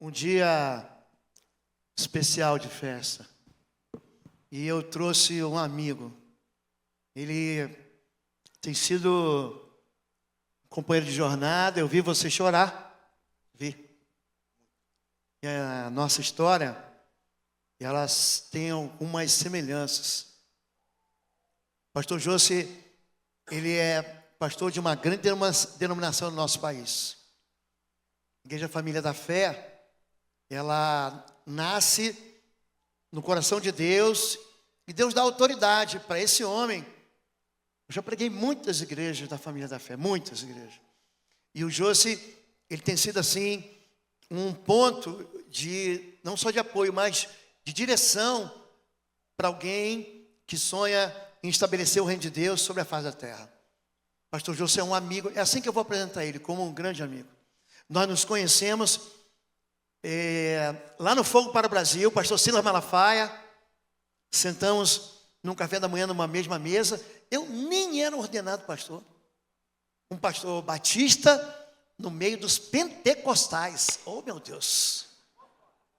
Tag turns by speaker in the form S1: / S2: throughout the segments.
S1: um dia especial de festa. E eu trouxe um amigo. Ele tem sido companheiro de jornada. Eu vi você chorar. Vi. E a nossa história, elas têm algumas semelhanças. Pastor José, ele é pastor de uma grande denominação no nosso país. Igreja Família da Fé, ela nasce no coração de Deus e Deus dá autoridade para esse homem. Eu já preguei muitas igrejas da Família da Fé, muitas igrejas. E o José, ele tem sido assim, um ponto de, não só de apoio, mas de direção para alguém que sonha em estabelecer o reino de Deus sobre a face da terra. Pastor José é um amigo, é assim que eu vou apresentar ele, como um grande amigo. Nós nos conhecemos lá no Fogo para o Brasil, pastor Silas Malafaia, sentamos num café da manhã numa mesma mesa. Eu nem era ordenado pastor, um pastor batista no meio dos pentecostais. Oh, meu Deus!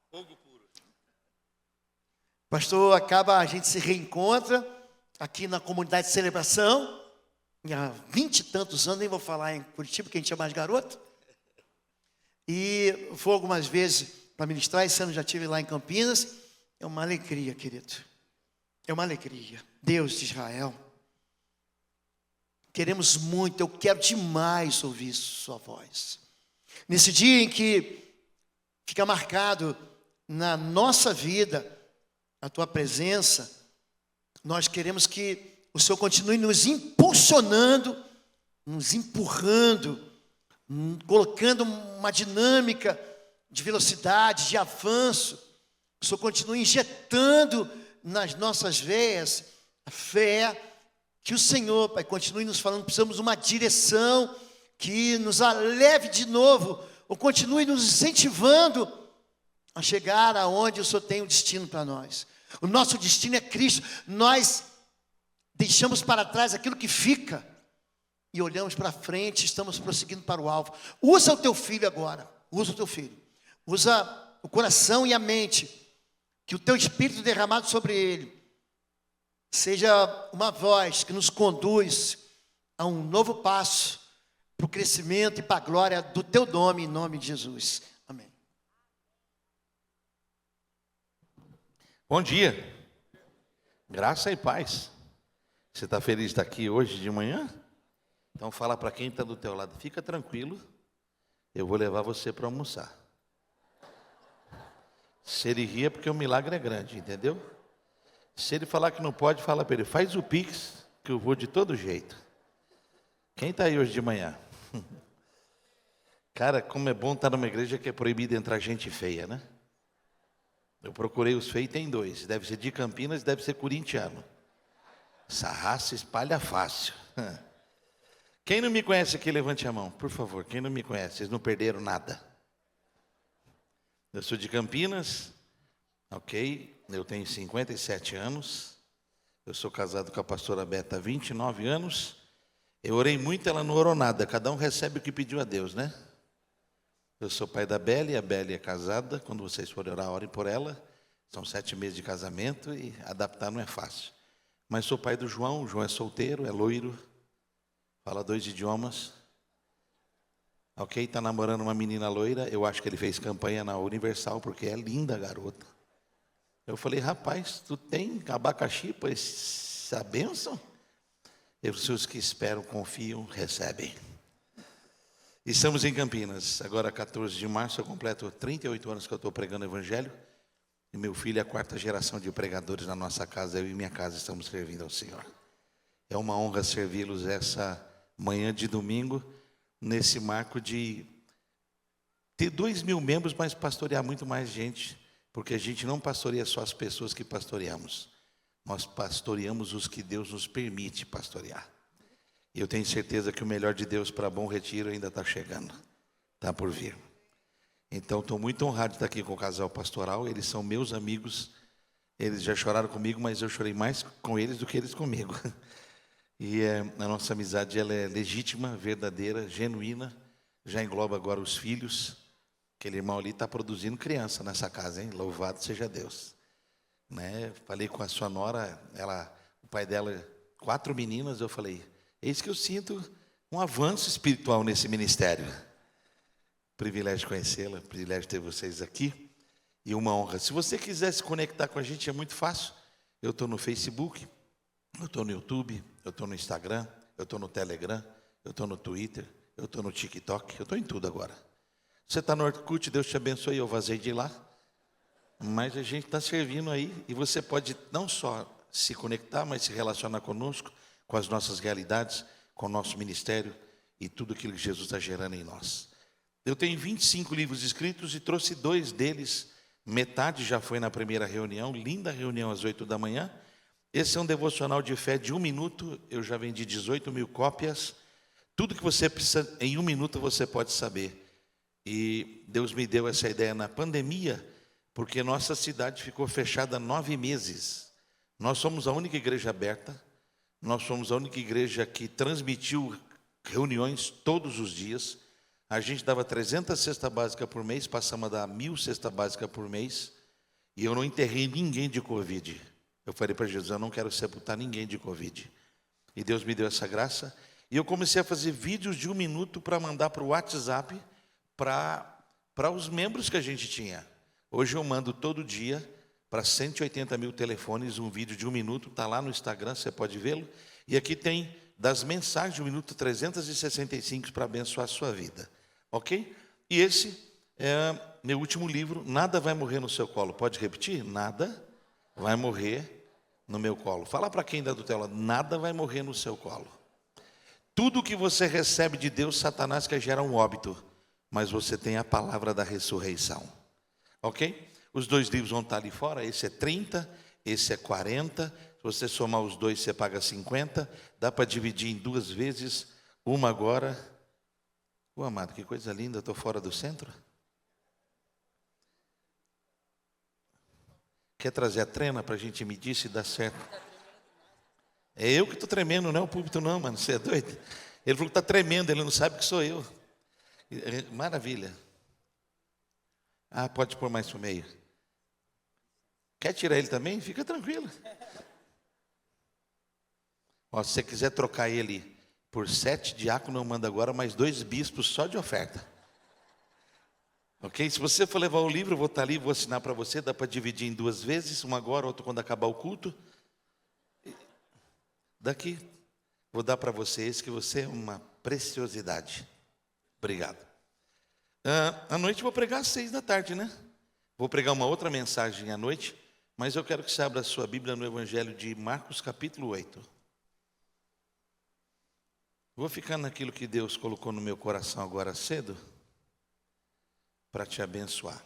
S2: Fogo puro.
S1: Pastor, a gente se reencontra aqui na comunidade de celebração, há 20 e tantos anos, nem vou falar em Curitiba, que a gente é mais garoto. E vou algumas vezes para ministrar, esse ano já estive lá em Campinas. É uma alegria, querido. É uma alegria. Deus de Israel. Queremos muito, eu quero demais ouvir sua voz. Nesse dia em que fica marcado na nossa vida a tua presença, nós queremos que o Senhor continue nos impulsionando, nos empurrando, colocando uma dinâmica de velocidade, de avanço. O Senhor continue injetando nas nossas veias a fé, que o Senhor, Pai, continue nos falando, precisamos de uma direção que nos leve de novo, ou continue nos incentivando a chegar aonde o Senhor tem o destino para nós. O nosso destino é Cristo. Nós deixamos para trás aquilo que fica e olhamos para frente, estamos prosseguindo para o alvo. Usa o teu filho agora, usa o teu filho. Usa o coração e a mente, que o teu Espírito derramado sobre ele seja uma voz que nos conduz a um novo passo para o crescimento e para a glória do teu nome, em nome de Jesus. Amém.
S2: Bom dia. Graça e paz. Você está feliz de estar aqui hoje de manhã? Então fala para quem está do teu lado, fica tranquilo, eu vou levar você para almoçar. Se ele rir é porque o milagre é grande, entendeu? Se ele falar que não pode, fala para ele, faz o pix, que eu vou de todo jeito. Quem está aí hoje de manhã? Cara, como é bom estar numa igreja que é proibido entrar gente feia, né? Eu procurei os feios, tem dois, deve ser de Campinas, deve ser corintiano. Essa raça espalha fácil. Quem não me conhece aqui, levante a mão, por favor. Quem não me conhece, vocês não perderam nada. Eu sou de Campinas, ok? Eu tenho 57 anos. Eu sou casado com a pastora Beta há 29 anos. Eu orei muito, ela não orou nada. Cada um recebe o que pediu a Deus, né? Eu sou pai da Beli, a Beli é casada. Quando vocês forem orar, orem por ela. São 7 meses de casamento e adaptar não é fácil. Mas sou pai do João, o João é solteiro, é loiro. Fala 2 idiomas. Ok, está namorando uma menina loira. Eu acho que ele fez campanha na Universal, porque é linda a garota. Eu falei, rapaz, tu tem abacaxi para essa bênção? Os que esperam, confiam, recebem. Estamos em Campinas. Agora, 14 de março, eu completo 38 anos que eu estou pregando o Evangelho. E meu filho é a 4ª geração de pregadores na nossa casa. Eu e minha casa estamos servindo ao Senhor. É uma honra servi-los essa manhã de domingo, nesse marco de ter 2.000 membros, mas pastorear muito mais gente, porque a gente não pastoreia só as pessoas que pastoreamos, nós pastoreamos os que Deus nos permite pastorear. E eu tenho certeza que o melhor de Deus para Bom Retiro ainda está chegando, está por vir. Então, estou muito honrado de estar aqui com o casal pastoral, eles são meus amigos, eles já choraram comigo, mas eu chorei mais com eles do que eles comigo. E a nossa amizade ela é legítima, verdadeira, genuína, já engloba agora os filhos. Aquele irmão ali está produzindo criança nessa casa, hein? Louvado seja Deus. Né? Falei com a sua nora, o pai dela, 4 meninas, eu falei, eis que eu sinto um avanço espiritual nesse ministério. Privilégio de conhecê-la, privilégio de ter vocês aqui e uma honra. Se você quiser se conectar com a gente, é muito fácil. Eu estou no Facebook, eu estou no YouTube, eu estou no Instagram, eu estou no Telegram, eu estou no Twitter, eu estou no TikTok, eu estou em tudo agora. Você está no Orkut, Deus te abençoe, eu vazei de lá. Mas a gente está servindo aí e você pode não só se conectar, mas se relacionar conosco, com as nossas realidades, com o nosso ministério e tudo aquilo que Jesus está gerando em nós. Eu tenho 25 livros escritos e trouxe 2 deles. Metade já foi na primeira reunião, linda reunião às 8 da manhã. Esse é um devocional de fé de 1 minuto, eu já vendi 18 mil cópias. Tudo que você precisa, em 1 minuto você pode saber. E Deus me deu essa ideia na pandemia, porque nossa cidade ficou fechada 9 meses. Nós somos a única igreja aberta, nós somos a única igreja que transmitiu reuniões todos os dias. A gente dava 300 cestas básicas por mês, passamos a dar 1.000 cestas básicas por mês, e eu não enterrei ninguém de Covid. Eu falei para Jesus, eu não quero sepultar ninguém de Covid. E Deus me deu essa graça, e eu comecei a fazer vídeos de 1 minuto para mandar para o WhatsApp, para os membros que a gente tinha. Hoje eu mando todo dia para 180 mil telefones um vídeo de 1 minuto, está lá no Instagram, você pode vê-lo. E aqui tem das mensagens de 1 minuto 365 para abençoar a sua vida. Ok? E esse é meu último livro, Nada Vai Morrer no Seu Colo. Pode repetir? Nada vai morrer no meu colo. Fala para quem dá do teu lado, nada vai morrer no seu colo. Tudo que você recebe de Deus, Satanás quer gerar um óbito, mas você tem a palavra da ressurreição. Ok? Os 2 livros vão estar ali fora, esse é 30, esse é 40, se você somar os 2, você paga 50, dá para dividir em 2 vezes, uma agora. Amado, que coisa linda, estou fora do centro. Quer trazer a trena para a gente medir se dá certo? É eu que estou tremendo, não é o púlpito não, mano, você é doido? Ele falou que está tremendo, ele não sabe que sou eu. Maravilha. Pode pôr mais para o meio. Quer tirar ele também? Fica tranquilo. Se você quiser trocar ele por 7 diáconos, eu mando agora mais 2 bispos só de oferta. Ok? Se você for levar o livro, eu vou estar ali, vou assinar para você, dá para dividir em 2 vezes, uma agora, outra quando acabar o culto. Daqui, vou dar para você esse, que você é uma preciosidade. Obrigado. À noite eu vou pregar às 6 da tarde, né? Vou pregar uma outra mensagem à noite, mas eu quero que você abra a sua Bíblia no Evangelho de Marcos, capítulo 8. Vou ficar naquilo que Deus colocou no meu coração agora cedo, para te abençoar.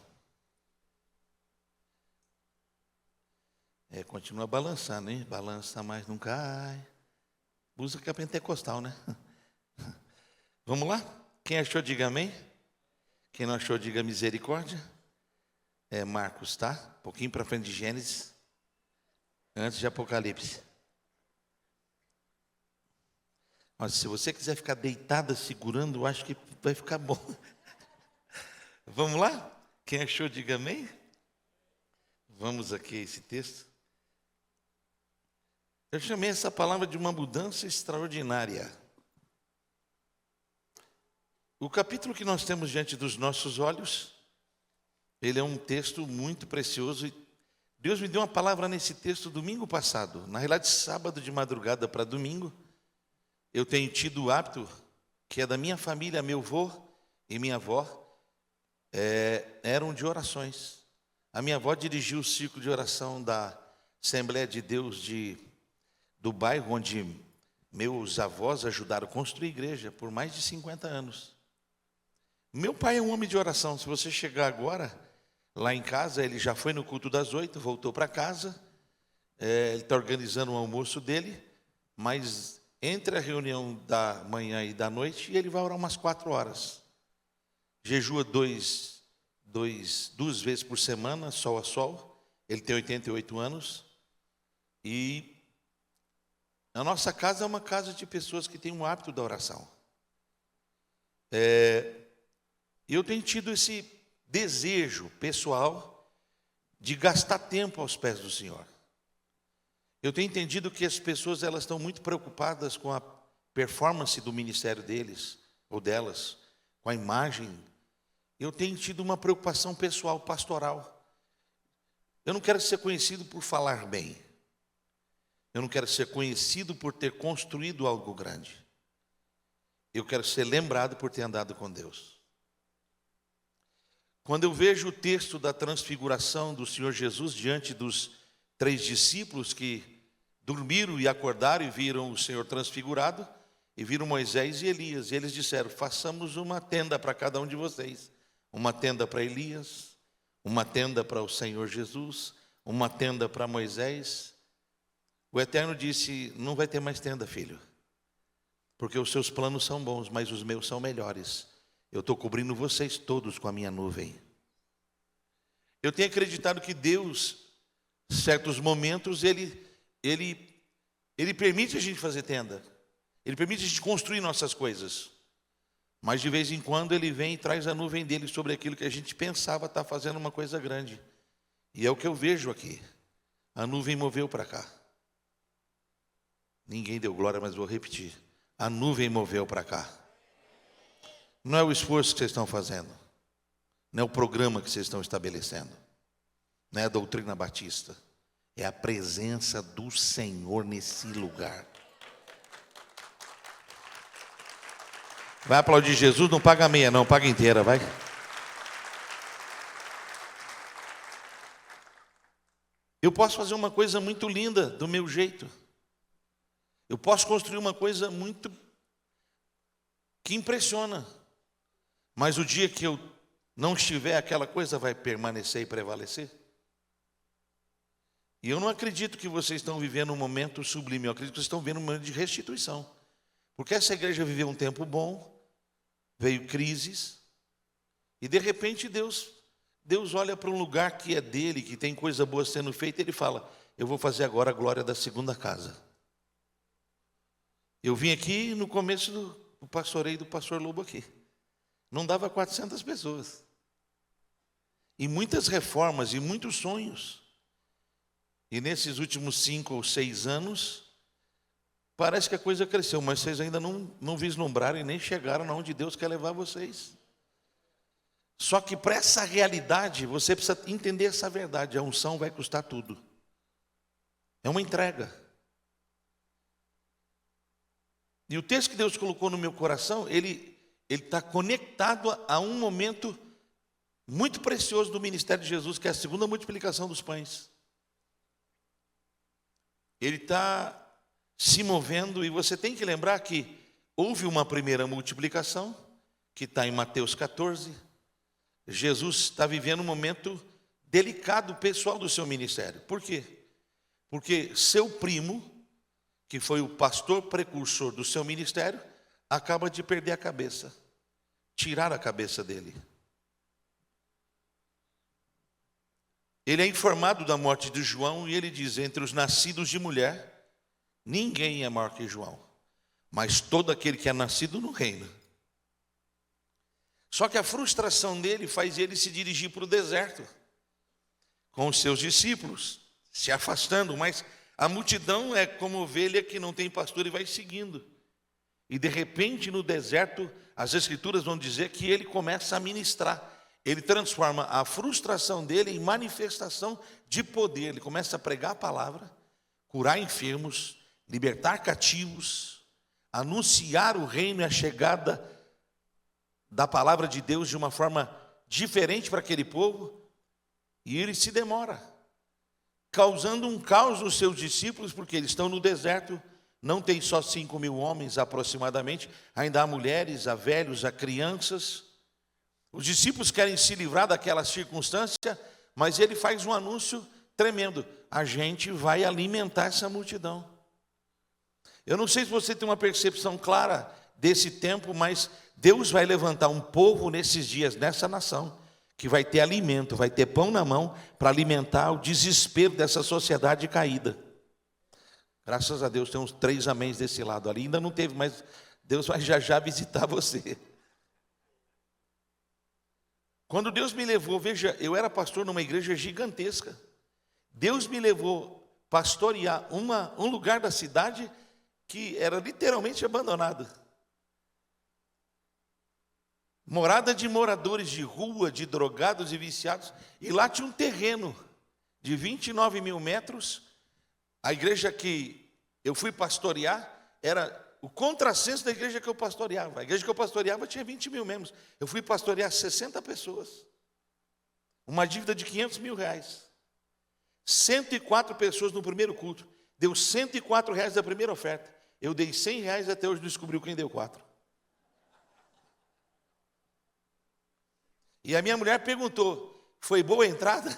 S2: Continua balançando, hein? Balança, mas não cai. Música pentecostal, né? Vamos lá? Quem achou, diga amém. Quem não achou, diga misericórdia. É Marcos, tá? Um pouquinho para frente de Gênesis, antes de Apocalipse. Mas se você quiser ficar deitada segurando, eu acho que vai ficar bom. Vamos lá? Quem achou, diga amém. Vamos aqui a esse texto. Eu chamei essa palavra de uma mudança extraordinária. O capítulo que nós temos diante dos nossos olhos, ele é um texto muito precioso. E Deus me deu uma palavra nesse texto domingo passado. Na realidade, sábado de madrugada para domingo. Eu tenho tido o hábito, que é da minha família, meu avô e minha avó, eram de orações. A minha avó dirigiu o círculo de oração da Assembleia de Deus do bairro onde meus avós ajudaram a construir igreja por mais de 50 anos. Meu pai é um homem de oração. Se você chegar agora, lá em casa, ele já foi no culto das 8, voltou para casa, ele está organizando o almoço dele, mas entre a reunião da manhã e da noite, ele vai orar umas 4 horas. Jejua 2 vezes por semana, sol a sol. Ele tem 88 anos. E a nossa casa é uma casa de pessoas que têm um hábito da oração. Eu tenho tido esse desejo pessoal de gastar tempo aos pés do Senhor. Eu tenho entendido que as pessoas elas estão muito preocupadas com a performance do ministério deles ou delas, com a imagem. Eu tenho tido uma preocupação pessoal, pastoral. Eu não quero ser conhecido por falar bem. Eu não quero ser conhecido por ter construído algo grande. Eu quero ser lembrado por ter andado com Deus. Quando eu vejo o texto da transfiguração do Senhor Jesus diante dos 3 discípulos que dormiram e acordaram e viram o Senhor transfigurado, e viram Moisés e Elias, e eles disseram: façamos uma tenda para cada um de vocês. Uma tenda para Elias, uma tenda para o Senhor Jesus, uma tenda para Moisés. O Eterno disse: não vai ter mais tenda, filho, porque os seus planos são bons, mas os meus são melhores. Eu estou cobrindo vocês todos com a minha nuvem. Eu tenho acreditado que Deus, em certos momentos, Ele permite a gente fazer tenda. Ele permite a gente construir nossas coisas. Mas de vez em quando Ele vem e traz a nuvem dEle sobre aquilo que a gente pensava estar fazendo uma coisa grande. E é o que eu vejo aqui. A nuvem moveu para cá. Ninguém deu glória, mas vou repetir. A nuvem moveu para cá. Não é o esforço que vocês estão fazendo. Não é o programa que vocês estão estabelecendo. Não é a doutrina batista. É a presença do Senhor nesse lugar. Vai aplaudir Jesus, não paga meia não, paga inteira, vai. Eu posso fazer uma coisa muito linda do meu jeito. Eu posso construir uma coisa muito que impressiona. Mas o dia que eu não estiver, aquela coisa vai permanecer e prevalecer. E eu não acredito que vocês estão vivendo um momento sublime. Eu acredito que vocês estão vivendo um momento de restituição. Porque essa igreja viveu um tempo bom, veio crises, e de repente Deus olha para um lugar que é dele, que tem coisa boa sendo feita, e Ele fala: eu vou fazer agora a glória da segunda casa. Eu vim aqui no começo do pastoreio do pastor Lobo aqui. Não dava 400 pessoas. E muitas reformas e muitos sonhos. E nesses últimos 5 ou 6 anos, parece que a coisa cresceu, mas vocês ainda não vislumbraram e nem chegaram onde Deus quer levar vocês. Só que para essa realidade, você precisa entender essa verdade. A unção vai custar tudo. É uma entrega. E o texto que Deus colocou no meu coração, ele está conectado a um momento muito precioso do ministério de Jesus, que é a segunda multiplicação dos pães. Ele está se movendo, e você tem que lembrar que houve uma primeira multiplicação, que está em Mateus 14. Jesus está vivendo um momento delicado, pessoal do seu ministério. Por quê? Porque seu primo, que foi o pastor precursor do seu ministério, acaba de perder a cabeça. Tirar a cabeça dele. Ele é informado da morte de João e ele diz: entre os nascidos de mulher, ninguém é maior que João, mas todo aquele que é nascido no reino. Só que a frustração dele faz ele se dirigir para o deserto, com os seus discípulos, se afastando, mas a multidão é como ovelha que não tem pastor e vai seguindo. E de repente no deserto, as escrituras vão dizer que ele começa a ministrar. Ele transforma a frustração dele em manifestação de poder. Ele começa a pregar a palavra, curar enfermos, libertar cativos, anunciar o reino e a chegada da palavra de Deus de uma forma diferente para aquele povo. E ele se demora, causando um caos nos seus discípulos, porque eles estão no deserto, não tem só 5.000 homens aproximadamente, ainda há mulheres, há velhos, há crianças. Os discípulos querem se livrar daquela circunstância, mas ele faz um anúncio tremendo: a gente vai alimentar essa multidão. Eu não sei se você tem uma percepção clara desse tempo, mas Deus vai levantar um povo nesses dias, nessa nação, que vai ter alimento, vai ter pão na mão para alimentar o desespero dessa sociedade caída. Graças a Deus tem uns 3 améns desse lado ali. Ainda não teve, mas Deus vai já visitar você. Quando Deus me levou, veja, eu era pastor numa igreja gigantesca. Deus me levou pastorear um lugar da cidade que era literalmente abandonado. Morada de moradores de rua, de drogados e viciados. E lá tinha um terreno de 29 mil metros. A igreja que eu fui pastorear era o contrassenso da igreja que eu pastoreava. A igreja que eu pastoreava tinha 20 mil membros. Eu fui pastorear 60 pessoas. Uma dívida de 500 mil reais. 104 pessoas no primeiro culto. Deu 104 reais da primeira oferta. Eu dei 100 reais e até hoje descobriu quem deu 4. E a minha mulher perguntou, foi boa a entrada?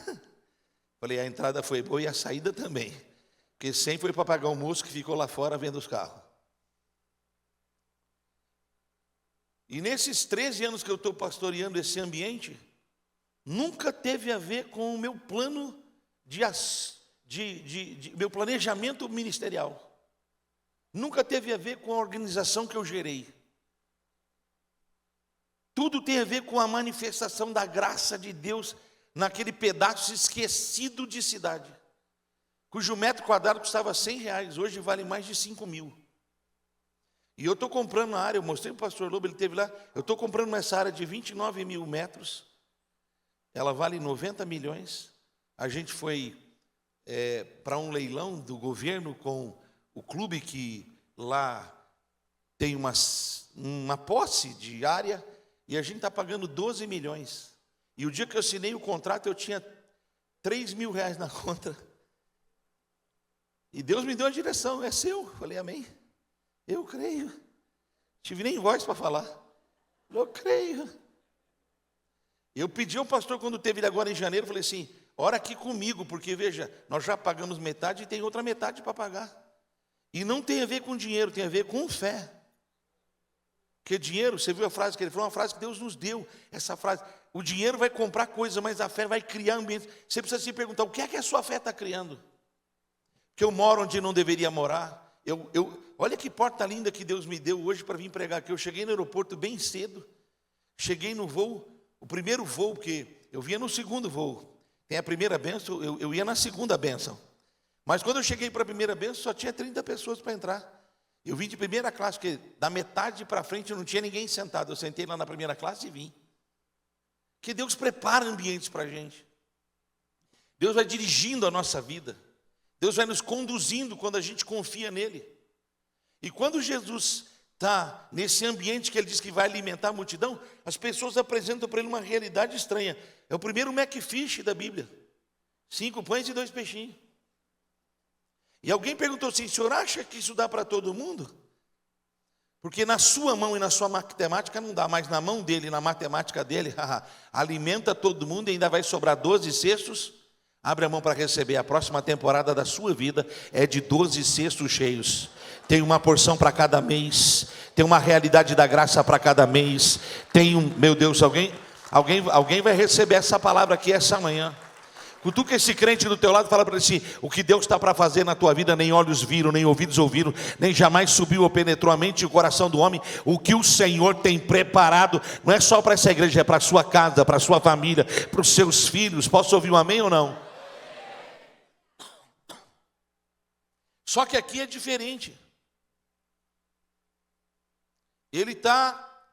S2: Falei, a entrada foi boa e a saída também. Porque 100 foi para pagar o moço que ficou lá fora vendo os carros. E nesses 13 anos que eu estou pastoreando esse ambiente, nunca teve a ver com o meu plano meu planejamento ministerial. Nunca teve a ver com a organização que eu gerei. Tudo tem a ver com a manifestação da graça de Deus naquele pedaço esquecido de cidade, cujo metro quadrado custava 100 reais, hoje vale mais de 5 mil. E eu estou comprando a área, eu mostrei para o pastor Lobo, ele esteve lá, eu estou comprando essa área de 29 mil metros, ela vale 90 milhões. A gente foi para um leilão do governo com o clube que lá tem uma posse de área, e a gente está pagando 12 milhões. E o dia que eu assinei o contrato, eu tinha 3 mil reais na conta. E Deus me deu a direção, é seu. Falei, amém. Eu creio. Tive nem voz para falar. Eu creio. Eu pedi ao pastor, quando teve ele agora em janeiro, falei assim, ora aqui comigo, porque veja, nós já pagamos metade e tem outra metade para pagar. E não tem a ver com dinheiro, tem a ver com fé. Porque dinheiro, você viu a frase que ele falou, uma frase que Deus nos deu, essa frase, o dinheiro vai comprar coisa, mas a fé vai criar ambientes. Você precisa se perguntar, o que é que a sua fé está criando? Que eu moro onde não deveria morar. Olha que porta linda que Deus me deu hoje para vir pregar aqui. Eu cheguei no aeroporto bem cedo, cheguei no voo, o primeiro voo, porque eu vinha no segundo voo. Tem a primeira bênção, eu ia na segunda bênção. Mas quando eu cheguei para a primeira bênção, só tinha 30 pessoas para entrar. Eu vim de primeira classe, porque da metade para frente não tinha ninguém sentado. Eu sentei lá na primeira classe e vim. Que Deus prepara ambientes para a gente. Deus vai dirigindo a nossa vida. Deus vai nos conduzindo quando a gente confia nele. E quando Jesus está nesse ambiente que ele diz que vai alimentar a multidão, as pessoas apresentam para ele uma realidade estranha. É o primeiro McFish da Bíblia. 5 pães e 2 peixinhos. E alguém perguntou assim, o senhor acha que isso dá para todo mundo? Porque na sua mão e na sua matemática não dá, mas na mão dele, na matemática dele, alimenta todo mundo e ainda vai sobrar 12 cestos. Abre a mão para receber. A próxima temporada da sua vida é de 12 cestos cheios. Tem uma porção para cada mês. Tem uma realidade da graça para cada mês. Meu Deus, alguém vai receber essa palavra aqui essa manhã. Cutuca esse crente do teu lado e fala para ele assim, o que Deus está para fazer na tua vida, nem olhos viram, nem ouvidos ouviram, nem jamais subiu ou penetrou a mente e o coração do homem. O que o Senhor tem preparado, não é só para essa igreja, é para a sua casa, para a sua família, para os seus filhos. Posso ouvir um amém ou não? Só que aqui é diferente. Ele está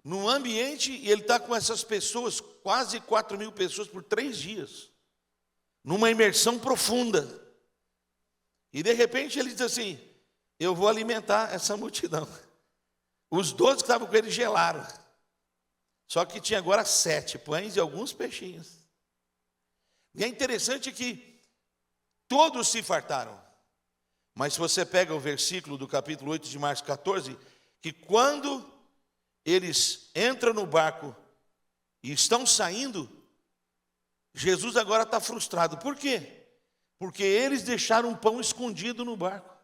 S2: num ambiente e ele está com essas pessoas, quase 4 mil pessoas por 3 dias. Numa imersão profunda. E de repente ele diz assim, eu vou alimentar essa multidão. Os 12 que estavam com ele gelaram. Só que tinha agora 7 pães e alguns peixinhos. E é interessante que todos se fartaram. Mas se você pega o versículo do capítulo 8 de Marcos 14, que quando eles entram no barco e estão saindo, Jesus agora está frustrado. Por quê? Porque eles deixaram um pão escondido no barco.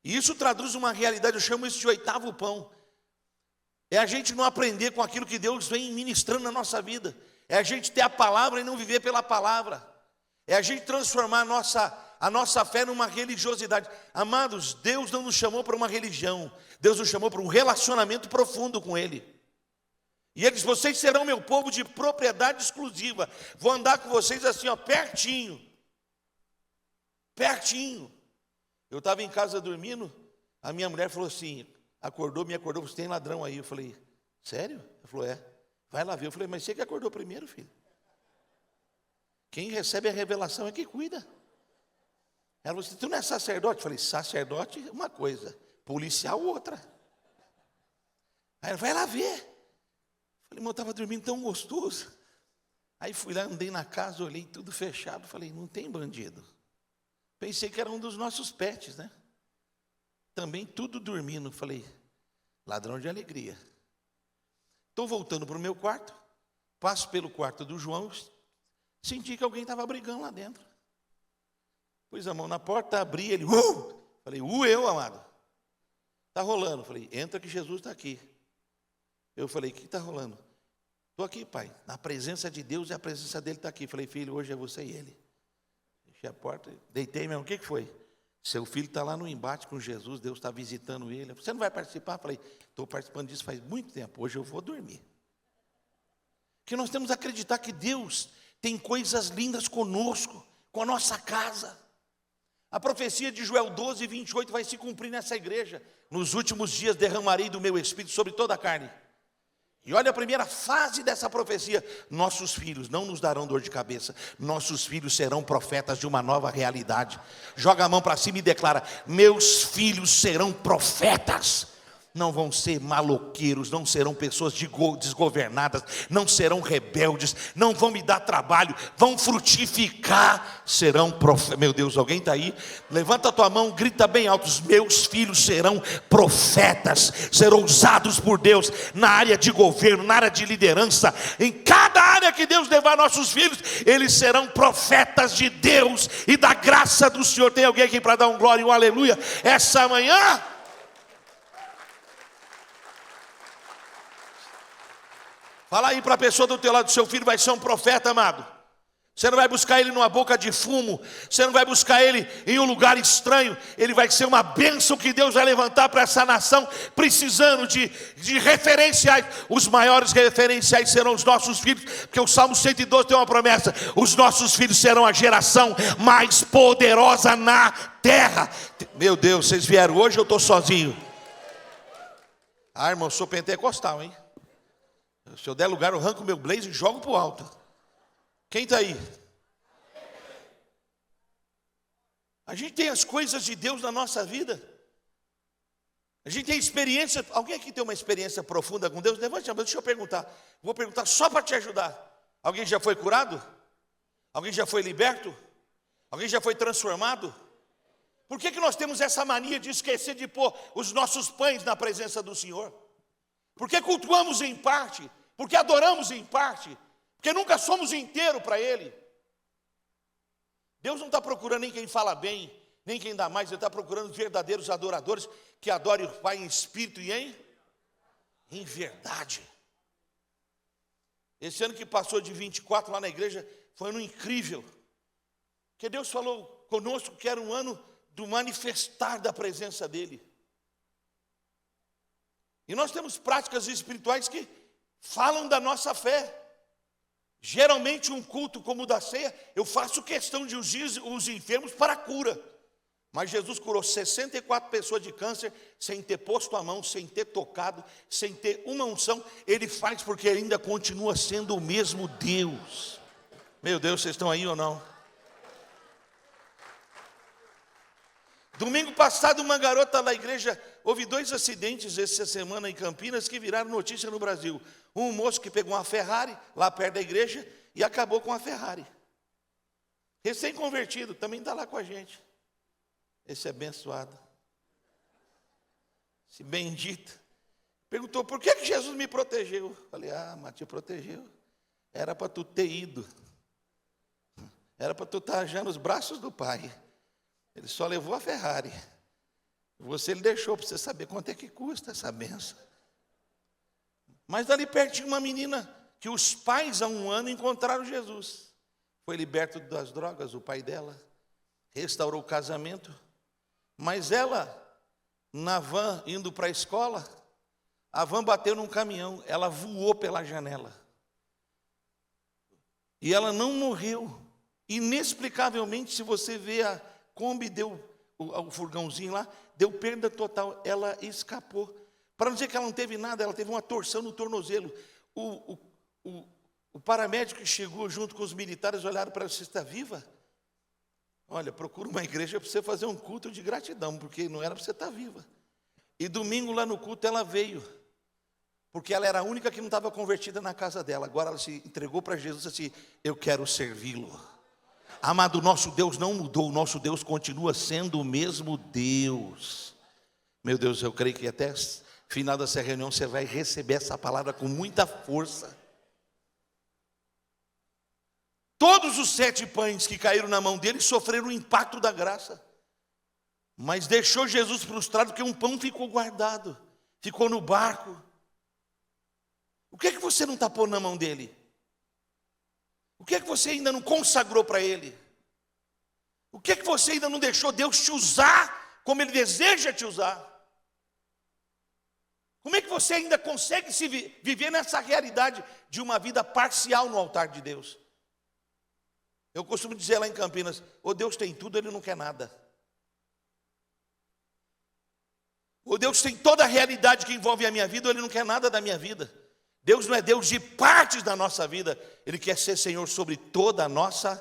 S2: E isso traduz uma realidade, eu chamo isso de 8º pão. É a gente não aprender com aquilo que Deus vem ministrando na nossa vida. É a gente ter a palavra e não viver pela palavra. É a gente transformar a nossa fé numa religiosidade. Amados, Deus não nos chamou para uma religião. Deus nos chamou para um relacionamento profundo com Ele. E ele diz: vocês serão meu povo de propriedade exclusiva. Vou andar com vocês assim, ó, pertinho. Pertinho. Eu estava em casa dormindo, a minha mulher falou assim, me acordou, você tem ladrão aí. Eu falei: sério? Ela falou: é. Vai lá ver. Eu falei: mas você que acordou primeiro, filho. Quem recebe a revelação é quem cuida. Ela falou assim: tu não é sacerdote? Eu falei: sacerdote é uma coisa, policial outra. Aí ela: vai lá ver. Eu falei: mas eu estava dormindo tão gostoso. Aí fui lá, andei na casa, olhei tudo fechado. Falei: não tem bandido. Pensei que era um dos nossos pets, né? Também tudo dormindo. Falei: ladrão de alegria. Estou voltando para o meu quarto, passo pelo quarto do João, senti que alguém estava brigando lá dentro. Pus a mão na porta, abri, ele, falei: eu, amado. Está rolando. Falei: entra que Jesus está aqui. Eu falei: o que está rolando? Estou aqui, pai, na presença de Deus, e a presença dele está aqui. Falei: filho, hoje é você e ele. Fechei a porta, deitei mesmo. O que foi? Seu filho está lá no embate com Jesus, Deus está visitando ele. Você não vai participar? Falei: estou participando disso faz muito tempo, hoje eu vou dormir. Porque nós temos que acreditar que Deus tem coisas lindas conosco, com a nossa casa. A profecia de Joel 12, 28 vai se cumprir nessa igreja. Nos últimos dias derramarei do meu espírito sobre toda a carne. E olha a primeira fase dessa profecia: nossos filhos não nos darão dor de cabeça, nossos filhos serão profetas de uma nova realidade. Joga a mão para cima e declara: meus filhos serão profetas. Não vão ser maloqueiros, não serão pessoas desgovernadas, não serão rebeldes, não vão me dar trabalho, vão frutificar, serão profetas. Meu Deus, alguém está aí? Levanta a tua mão, grita bem alto: os meus filhos serão profetas, serão usados por Deus na área de governo, na área de liderança, em cada área que Deus levar nossos filhos, eles serão profetas de Deus e da graça do Senhor. Tem alguém aqui para dar um glória e um aleluia essa manhã? Fala aí para a pessoa do teu lado: seu filho vai ser um profeta, amado. Você não vai buscar ele numa boca de fumo, você não vai buscar ele em um lugar estranho. Ele vai ser uma bênção que Deus vai levantar para essa nação, precisando de referenciais. Os maiores referenciais serão os nossos filhos, porque o Salmo 112 tem uma promessa: os nossos filhos serão a geração mais poderosa na terra. Meu Deus, vocês vieram hoje ou eu estou sozinho? Ah, irmão, eu sou pentecostal, hein? Se eu der lugar, eu arranco meu blazer e jogo para o alto. Quem está aí? A gente tem as coisas de Deus na nossa vida. A gente tem experiência. Alguém aqui tem uma experiência profunda com Deus? Levante a mão, deixa eu perguntar. Vou perguntar só para te ajudar. Alguém já foi curado? Alguém já foi liberto? Alguém já foi transformado? Por que nós temos essa mania de esquecer de pôr os nossos pães na presença do Senhor? Porque cultuamos em parte, porque adoramos em parte, porque nunca somos inteiro para Ele. Deus não está procurando nem quem fala bem, nem quem dá mais. Ele está procurando verdadeiros adoradores que adorem o Pai em espírito e em verdade. Esse ano que passou de 24 lá na igreja foi um ano incrível, porque Deus falou conosco que era um ano do manifestar da presença dEle. E nós temos práticas espirituais que falam da nossa fé. Geralmente um culto como o da ceia, eu faço questão de ungir os enfermos para a cura. Mas Jesus curou 64 pessoas de câncer, sem ter posto a mão, sem ter tocado, sem ter uma unção. Ele faz porque ele ainda continua sendo o mesmo Deus. Meu Deus, vocês estão aí ou não? Domingo passado, uma garota da igreja, houve 2 acidentes essa semana em Campinas que viraram notícia no Brasil. Um moço que pegou uma Ferrari lá perto da igreja e acabou com a Ferrari. Recém-convertido, também está lá com a gente. Esse abençoado, esse bendito, perguntou: por que Jesus me protegeu? Falei: mas te protegeu. Era para tu ter ido. Era para tu estar já nos braços do Pai. Ele só levou a Ferrari. Você ele deixou para você saber quanto é que custa essa benção. Mas dali perto tinha uma menina que os pais há um ano encontraram Jesus. Foi liberto das drogas, o pai dela. Restaurou o casamento. Mas ela, na van, indo para a escola, A van bateu num caminhão, ela voou pela janela. E ela não morreu. Inexplicavelmente, se você vê a Kombi, deu o furgãozinho lá, deu perda total, ela escapou. Para não dizer que ela não teve nada, ela teve uma torção no tornozelo. O paramédico que chegou junto com os militares olharam para ela: você está viva? Olha, procura uma igreja para você fazer um culto de gratidão, porque não era para você estar viva. E domingo lá no culto ela veio, porque ela era a única que não estava convertida na casa dela. Agora ela se entregou para Jesus e disse: eu quero servi-lo. Amado, nosso Deus não mudou, o nosso Deus continua sendo o mesmo Deus. Meu Deus, eu creio que até final dessa reunião você vai receber essa palavra com muita força. Todos os 7 pães que caíram na mão dele sofreram o impacto da graça. Mas deixou Jesus frustrado porque um pão ficou guardado, ficou no barco. O que é que você não está pondo na mão dele? O que é que você ainda não consagrou para ele? O que é que você ainda não deixou Deus te usar como ele deseja te usar? Como é que você ainda consegue viver nessa realidade de uma vida parcial no altar de Deus? Eu costumo dizer lá em Campinas: ou Deus tem tudo, ele não quer nada. Ou Deus tem toda a realidade que envolve a minha vida, ou ele não quer nada da minha vida. Deus não é Deus de partes da nossa vida, ele quer ser Senhor sobre toda a nossa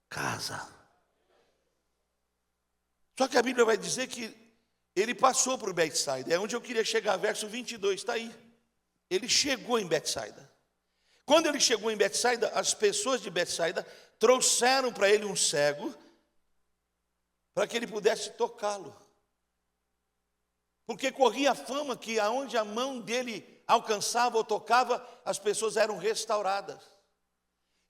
S2: casa. Só que a Bíblia vai dizer que ele passou por Betsaida. É onde eu queria chegar, verso 22, está aí. Ele chegou em Betsaida. Quando ele chegou em Betsaida, as pessoas de Betsaida trouxeram para ele um cego, para que ele pudesse tocá-lo. Porque corria a fama que aonde a mão dele alcançava ou tocava, as pessoas eram restauradas.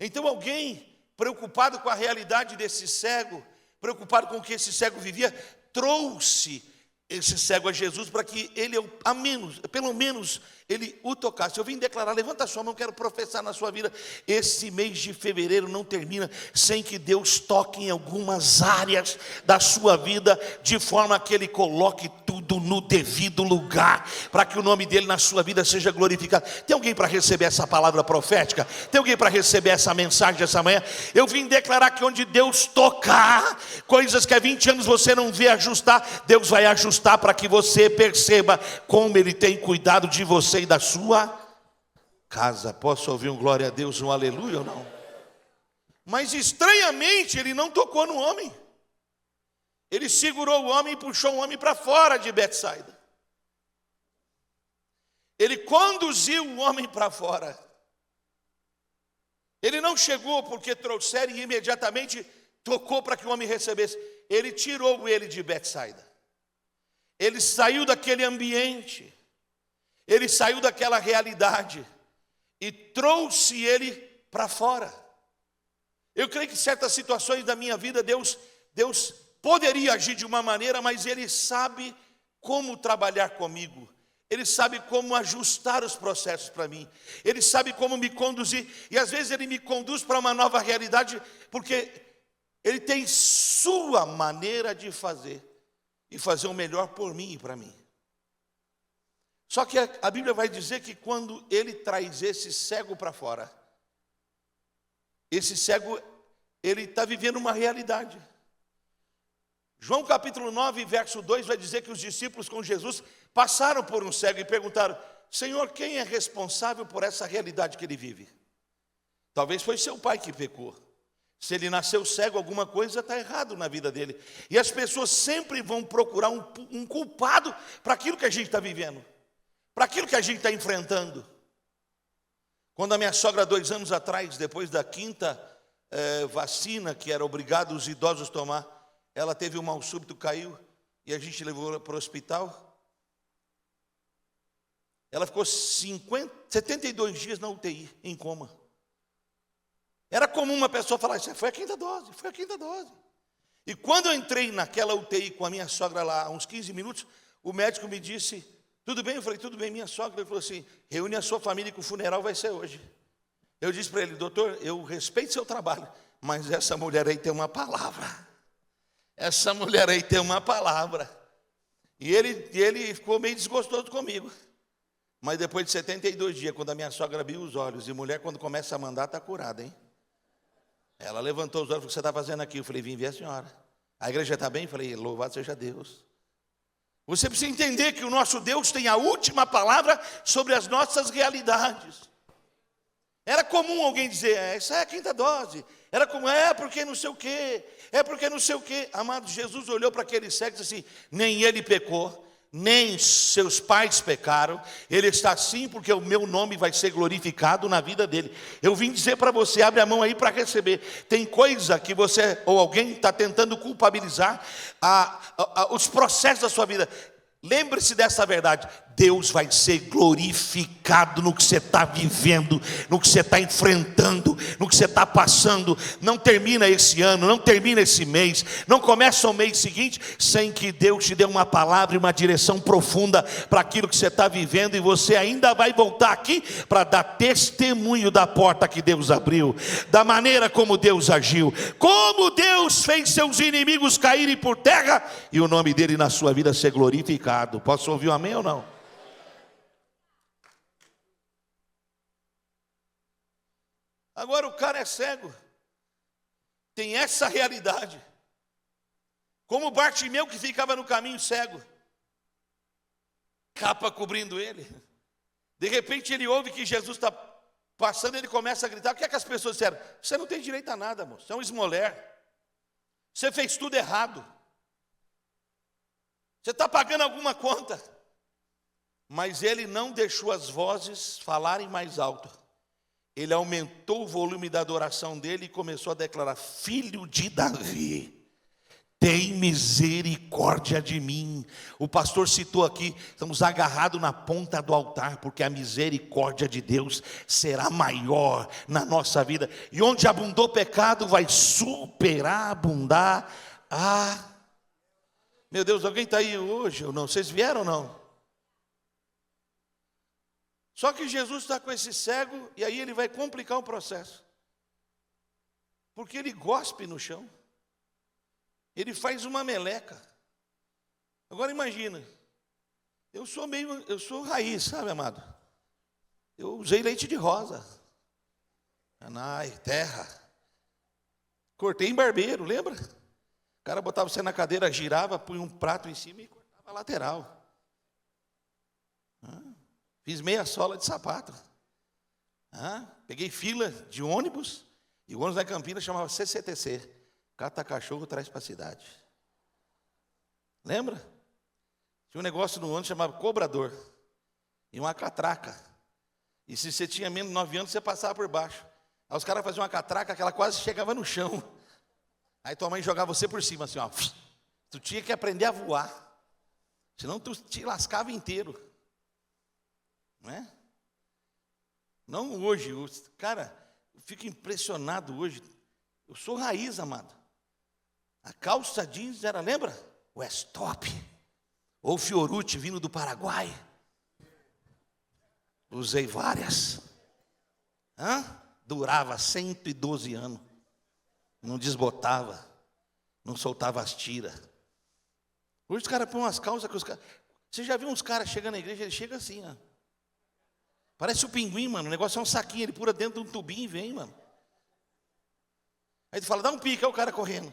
S2: Então alguém preocupado com a realidade desse cego, preocupado com o que esse cego vivia, trouxe esse cego a Jesus para que ele, pelo menos, ele o tocasse. Eu vim declarar: levanta a sua mão, quero professar na sua vida. Esse mês de fevereiro não termina sem que Deus toque em algumas áreas da sua vida, de forma que ele coloque tudo no devido lugar, para que o nome dele na sua vida seja glorificado. Tem alguém para receber essa palavra profética? Tem alguém para receber essa mensagem dessa manhã? Eu vim declarar que onde Deus tocar, coisas que há 20 anos você não vê ajustar, Deus vai ajustar, para que você perceba como ele tem cuidado de você e da sua casa. Posso ouvir um glória a Deus, um aleluia ou não? Mas estranhamente ele não tocou no homem. Ele segurou o homem e puxou o homem para fora de Betsaida. Ele conduziu o homem para fora. Ele não chegou porque trouxeram e imediatamente tocou para que o homem recebesse. Ele tirou ele de Betsaida. Ele saiu daquele ambiente, ele saiu daquela realidade e trouxe ele para fora. Eu creio que certas situações da minha vida, Deus poderia agir de uma maneira, mas ele sabe como trabalhar comigo. Ele sabe como ajustar os processos para mim. Ele sabe como me conduzir. E às vezes ele me conduz para uma nova realidade, porque ele tem sua maneira de fazer. E fazer o melhor por mim e para mim. Só que a Bíblia vai dizer que quando ele traz esse cego para fora, esse cego, ele está vivendo uma realidade. João capítulo 9, verso 2 vai dizer que os discípulos com Jesus passaram por um cego e perguntaram: Senhor, quem é responsável por essa realidade que ele vive? Talvez foi seu pai que pecou. Se ele nasceu cego, alguma coisa está errado na vida dele. E as pessoas sempre vão procurar um culpado para aquilo que a gente está vivendo, para aquilo que a gente está enfrentando. Quando a minha sogra, 2 anos atrás, depois da 5ª vacina que era obrigado os idosos tomar, ela teve um mal súbito, caiu, e a gente levou ela para o hospital. Ela ficou 72 dias na UTI, em coma. Era comum uma pessoa falar: foi a 5ª dose, foi a 5ª dose. E quando eu entrei naquela UTI com a minha sogra lá, há uns 15 minutos, o médico me disse: tudo bem? Eu falei: tudo bem, minha sogra. Ele falou assim: reúne a sua família que o funeral vai ser hoje. Eu disse para ele: doutor, eu respeito seu trabalho, mas essa mulher aí tem uma palavra. Essa mulher aí tem uma palavra. E ele ficou meio desgostoso comigo. Mas depois de 72 dias, quando a minha sogra abriu os olhos, e mulher quando começa a mandar, está curada, hein? Ela levantou os olhos e falou: o que você está fazendo aqui? Eu falei: vim ver a senhora. A igreja está bem? Eu falei: louvado seja Deus. Você precisa entender que o nosso Deus tem a última palavra sobre as nossas realidades. Era comum alguém dizer: essa é a quinta dose. Era como: porque não sei o quê, porque não sei o quê. Amado, Jesus olhou para aquele cego e disse assim: nem ele pecou, nem seus pais pecaram, ele está assim porque o meu nome vai ser glorificado na vida dele. Eu vim dizer para você: abre a mão aí para receber. Tem coisa que você ou alguém está tentando culpabilizar os processos da sua vida. Lembre-se dessa verdade: Deus vai ser glorificado no que você está vivendo, no que você está enfrentando, no que você está passando. Não termina esse ano, não termina esse mês, não começa o mês seguinte sem que Deus te dê uma palavra e uma direção profunda para aquilo que você está vivendo. E você ainda vai voltar aqui para dar testemunho da porta que Deus abriu, da maneira como Deus agiu, como Deus fez seus inimigos caírem por terra e o nome dele na sua vida ser glorificado. Posso ouvir um amém ou não? Agora o cara é cego, tem essa realidade, como Bartimeu que ficava no caminho cego, capa cobrindo ele. De repente ele ouve que Jesus está passando, ele começa a gritar. O que é que as pessoas disseram? Você não tem direito a nada, moço, você é um esmoler, você fez tudo errado, você está pagando alguma conta. Mas ele não deixou as vozes falarem mais alto. Ele aumentou o volume da adoração dele e começou a declarar: filho de Davi, tem misericórdia de mim. O pastor citou aqui, estamos agarrados na ponta do altar, porque a misericórdia de Deus será maior na nossa vida. E onde abundou pecado, vai superabundar Meu Deus, alguém está aí hoje ou não? Vocês vieram ou não? Só que Jesus está com esse cego e aí ele vai complicar o processo. Porque ele gospe no chão. Ele faz uma meleca. Agora imagina, eu sou raiz, sabe, amado? Eu usei leite de rosa. Anai, terra. Cortei em barbeiro, lembra? O cara botava você na cadeira, girava, punha um prato em cima e cortava a lateral. Fiz meia sola de sapato. Peguei fila de ônibus, e o ônibus da Campinas chamava CCTC. Cata cachorro, traz para a cidade. Lembra? Tinha um negócio no ônibus chamava cobrador. E uma catraca. E se você tinha menos de 9 anos, você passava por baixo. Aí os caras faziam uma catraca que ela quase chegava no chão. Aí tua mãe jogava você por cima, assim, ó. Tu tinha que aprender a voar. Senão tu te lascava inteiro. Não é? Não hoje. Cara, eu fico impressionado hoje. Eu sou raiz, amado. A calça jeans era, lembra? West Top. Ou Fiorucci, vindo do Paraguai. Usei várias. Durava 112 anos. Não desbotava. Não soltava as tiras. Hoje os caras põem umas calças que os caras... Você já viu uns caras chegando na igreja? Ele chega assim, ó. Parece o pinguim, mano. O negócio é um saquinho. Ele pula dentro de um tubinho e vem, mano. Aí tu fala: dá um pique, é o cara correndo.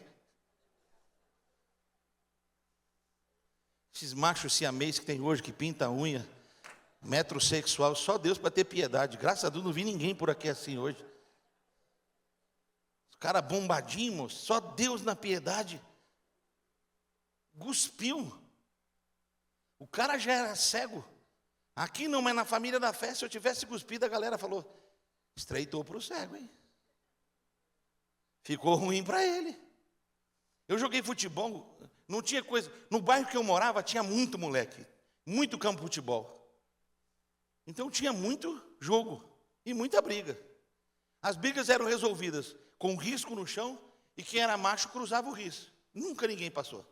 S2: Esses machos siamês que tem hoje, que pinta a unha, metrosexual, só Deus para ter piedade. Graças a Deus não vi ninguém por aqui assim hoje. Os caras bombadinhos, só Deus na piedade. Cuspiu. O cara já era cego. Aqui não, mas na família da fé, se eu tivesse cuspido, a galera falou: estreitou para o cego, hein? Ficou ruim para ele. Eu joguei futebol, não tinha coisa. No bairro que eu morava tinha muito moleque, muito campo de futebol. Então tinha muito jogo e muita briga. As brigas eram resolvidas com risco no chão e quem era macho cruzava o risco. Nunca ninguém passou.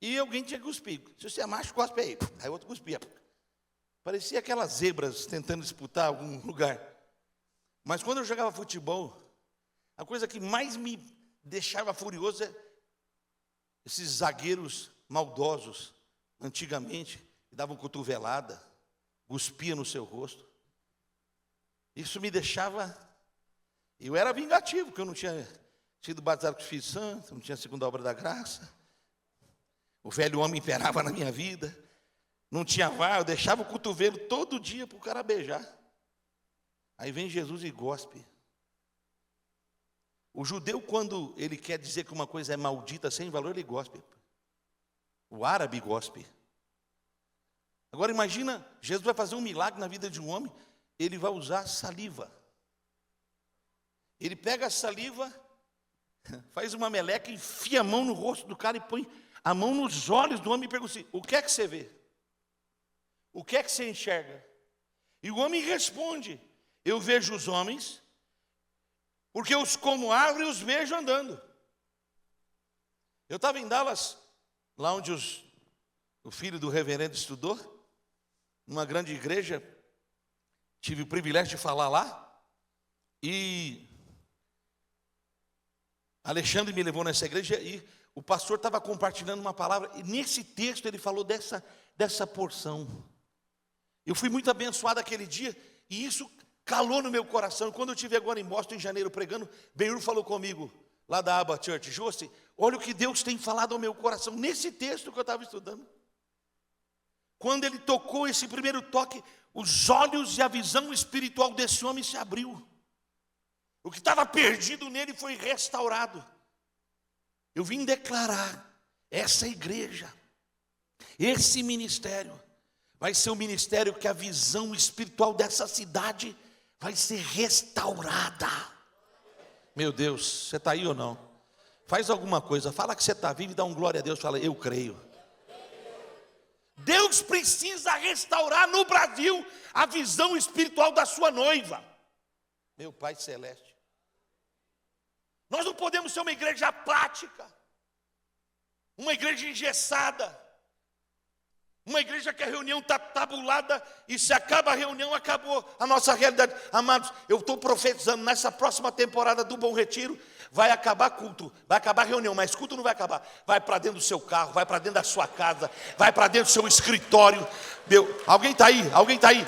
S2: E alguém tinha que cuspir. Se você é macho, cospe aí. Aí o outro cuspia. Parecia aquelas zebras tentando disputar algum lugar. Mas quando eu jogava futebol, a coisa que mais me deixava furioso é esses zagueiros maldosos, antigamente, que davam cotovelada. cuspia no seu rosto. Isso me deixava... Eu era vingativo, porque eu não tinha sido batizado com o Espírito Santo, não tinha a segunda obra da graça. O velho homem imperava na minha vida. Não tinha vara, eu deixava o cotovelo todo dia para o cara beijar. Aí vem Jesus e gospe. O judeu, quando ele quer dizer que uma coisa é maldita, sem valor, ele gospe. O árabe gospe. Agora imagina, Jesus vai fazer um milagre na vida de um homem, ele vai usar saliva. Ele pega a saliva, faz uma meleca, enfia a mão no rosto do cara e põe a mão nos olhos do homem e pergunta assim: o que é que você vê? O que é que você enxerga? E o homem responde: eu vejo os homens, porque eu os como árvore e os vejo andando. Eu estava em Dallas, lá onde o filho do reverendo estudou, numa grande igreja, tive o privilégio de falar lá, e Alexandre me levou nessa igreja, e o pastor estava compartilhando uma palavra, e nesse texto ele falou dessa porção. Eu fui muito abençoado aquele dia, e isso calou no meu coração. Quando eu estive agora em Boston, em janeiro, pregando, Benhur falou comigo, lá da Abba Church: José, olha o que Deus tem falado ao meu coração, nesse texto que eu estava estudando. Quando ele tocou esse primeiro toque, os olhos e a visão espiritual desse homem se abriu. O que estava perdido nele foi restaurado. Eu vim declarar, essa igreja, esse ministério, vai ser um ministério que a visão espiritual dessa cidade vai ser restaurada. Meu Deus, você está aí ou não? Faz alguma coisa, fala que você está vivo e dá um glória a Deus, fala: eu creio. Deus precisa restaurar no Brasil a visão espiritual da sua noiva. Meu Pai Celeste, nós não podemos ser uma igreja apática, uma igreja engessada, uma igreja que a reunião está tabulada e se acaba a reunião, acabou a nossa realidade. Amados, eu estou profetizando, nessa próxima temporada do Bom Retiro, vai acabar culto, vai acabar reunião, mas culto não vai acabar. Vai para dentro do seu carro, vai para dentro da sua casa, vai para dentro do seu escritório. Alguém está aí? Alguém está aí?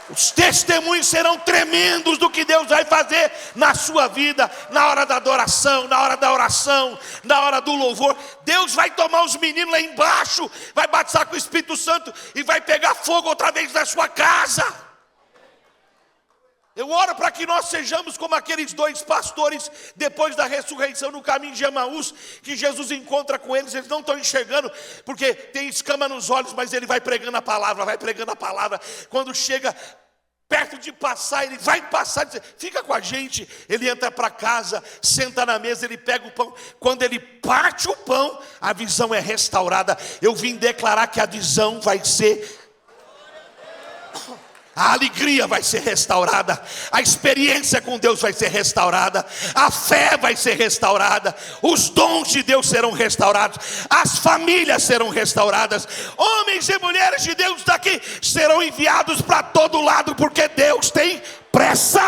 S2: Os testemunhos serão tremendos do que Deus vai fazer na sua vida, na hora da adoração, na hora da oração, na hora do louvor. Deus vai tomar os meninos lá embaixo, vai batizar com o Espírito Santo e vai pegar fogo outra vez na sua casa. Eu oro para que nós sejamos como aqueles dois pastores depois da ressurreição no caminho de Emaús, que Jesus encontra com eles não estão enxergando, porque tem escama nos olhos, mas ele vai pregando a palavra, vai pregando a palavra. Quando chega perto de passar, ele vai passar, diz: fica com a gente. Ele entra para casa, senta na mesa, ele pega o pão. Quando ele parte o pão, a visão é restaurada. Eu vim declarar que a visão vai ser... A alegria vai ser restaurada, a experiência com Deus vai ser restaurada, a fé vai ser restaurada, os dons de Deus serão restaurados, as famílias serão restauradas, homens e mulheres de Deus daqui serão enviados para todo lado, porque Deus tem pressa.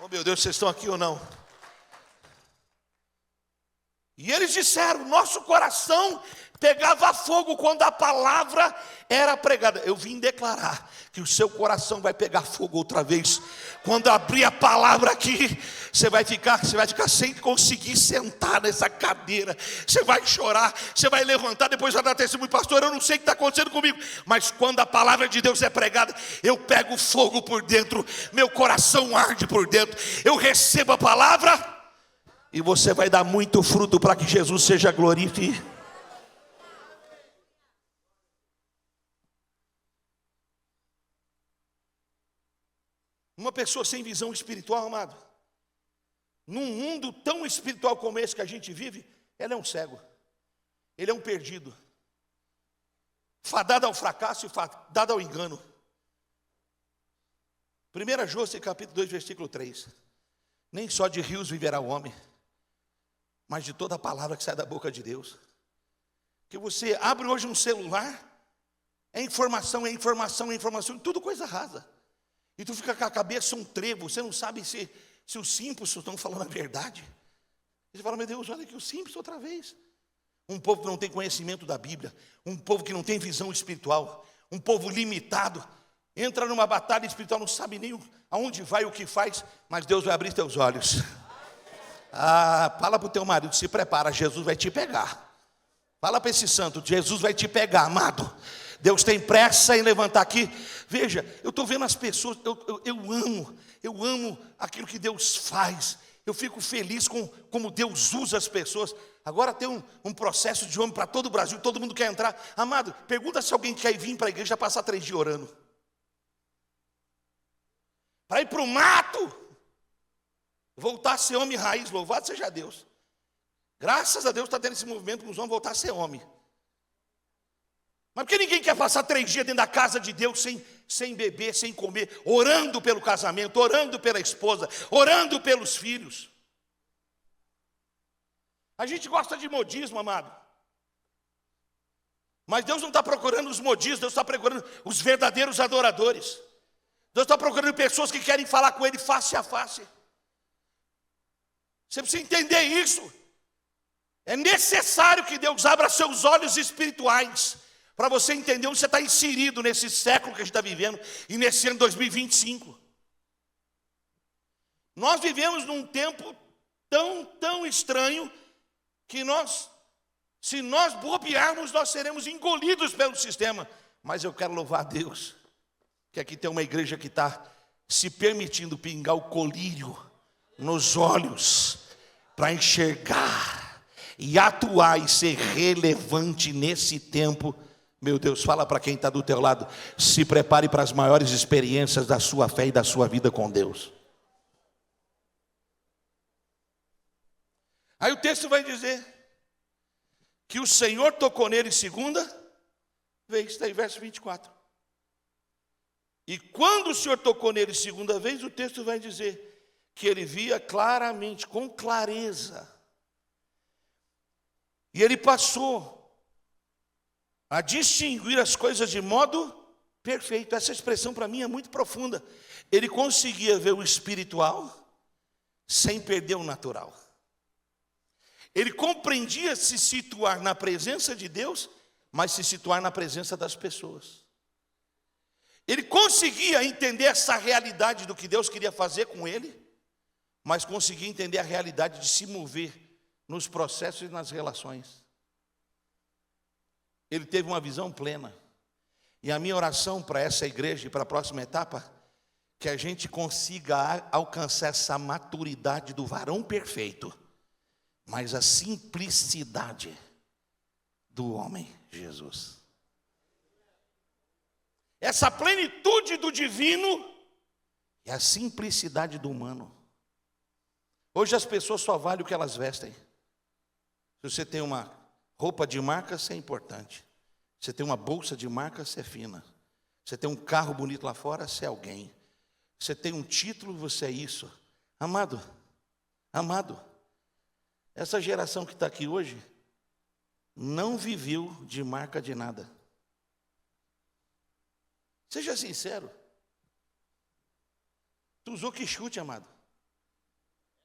S2: Oh meu Deus, vocês estão aqui ou não? E eles disseram: nosso coração pegava fogo quando a palavra era pregada. Eu vim declarar que o seu coração vai pegar fogo outra vez. Quando abrir a palavra aqui, você vai ficar sem conseguir sentar nessa cadeira. Você vai chorar, você vai levantar, depois vai dar testemunho: pastor, eu não sei o que está acontecendo comigo. Mas quando a palavra de Deus é pregada, eu pego fogo por dentro, meu coração arde por dentro. Eu recebo a palavra e você vai dar muito fruto para que Jesus seja glorificado. Uma pessoa sem visão espiritual, amado, num mundo tão espiritual como esse que a gente vive, ele é um cego, ele é um perdido, fadado ao fracasso e fadado ao engano. 1 João capítulo 2, versículo 3. Nem só de rios viverá o homem, mas de toda a palavra que sai da boca de Deus. Que você abre hoje um celular, é informação, é informação, é informação, tudo coisa rasa. E tu fica com a cabeça um trevo, você não sabe se os Simpsons estão falando a verdade. Você fala: meu Deus, olha aqui os Simpsons outra vez. um povo que não tem conhecimento da Bíblia, um povo que não tem visão espiritual, um povo limitado, entra numa batalha espiritual, não sabe nem aonde vai, o que faz, mas Deus vai abrir teus olhos. Fala para o teu marido, se prepara, Jesus vai te pegar. Fala para esse santo, Jesus vai te pegar, amado. Deus tem pressa em levantar aqui. Veja, eu estou vendo as pessoas, eu amo aquilo que Deus faz. Eu fico feliz com como Deus usa as pessoas. Agora tem um processo de homem para todo o Brasil, todo mundo quer entrar. Amado, pergunta se alguém quer vir para a igreja passar 3 dias orando. Para ir para o mato, voltar a ser homem raiz, louvado seja Deus. Graças a Deus está tendo esse movimento que os homens voltar a ser homem. Mas por que ninguém quer passar 3 dias dentro da casa de Deus sem beber, sem comer, orando pelo casamento, orando pela esposa, orando pelos filhos? A gente gosta de modismo, amado. Mas Deus não está procurando os modistas, Deus está procurando os verdadeiros adoradores. Deus está procurando pessoas que querem falar com Ele face a face. Você precisa entender isso. É necessário que Deus abra seus olhos espirituais para você entender onde você está inserido nesse século que a gente está vivendo e nesse ano 2025. Nós vivemos num tempo tão estranho que se nós bobearmos, nós seremos engolidos pelo sistema. Mas eu quero louvar a Deus, que aqui tem uma igreja que está se permitindo pingar o colírio nos olhos para enxergar e atuar e ser relevante nesse tempo. Meu Deus, fala para quem está do teu lado, se prepare para as maiores experiências da sua fé e da sua vida com Deus. Aí o texto vai dizer que o Senhor tocou nele segunda vez, está aí verso 24. E quando o Senhor tocou nele segunda vez, o texto vai dizer que ele via claramente, com clareza. E ele passou a distinguir as coisas de modo perfeito. Essa expressão para mim é muito profunda. Ele conseguia ver o espiritual sem perder o natural. Ele compreendia se situar na presença de Deus, mas se situar na presença das pessoas. Ele conseguia entender essa realidade do que Deus queria fazer com ele, mas conseguia entender a realidade de se mover nos processos e nas relações. Ele teve uma visão plena. E a minha oração para essa igreja e para a próxima etapa, que a gente consiga alcançar essa maturidade do varão perfeito, mas a simplicidade do homem Jesus. Essa plenitude do divino e a simplicidade do humano. Hoje as pessoas só valem o que elas vestem. Se você tem uma roupa de marca, você é importante. Você tem uma bolsa de marca, você é fina. Você tem um carro bonito lá fora, você é alguém. Você tem um título, você é isso. Amado, essa geração que está aqui hoje não viveu de marca de nada. Seja sincero. Tu usou que chute, amado?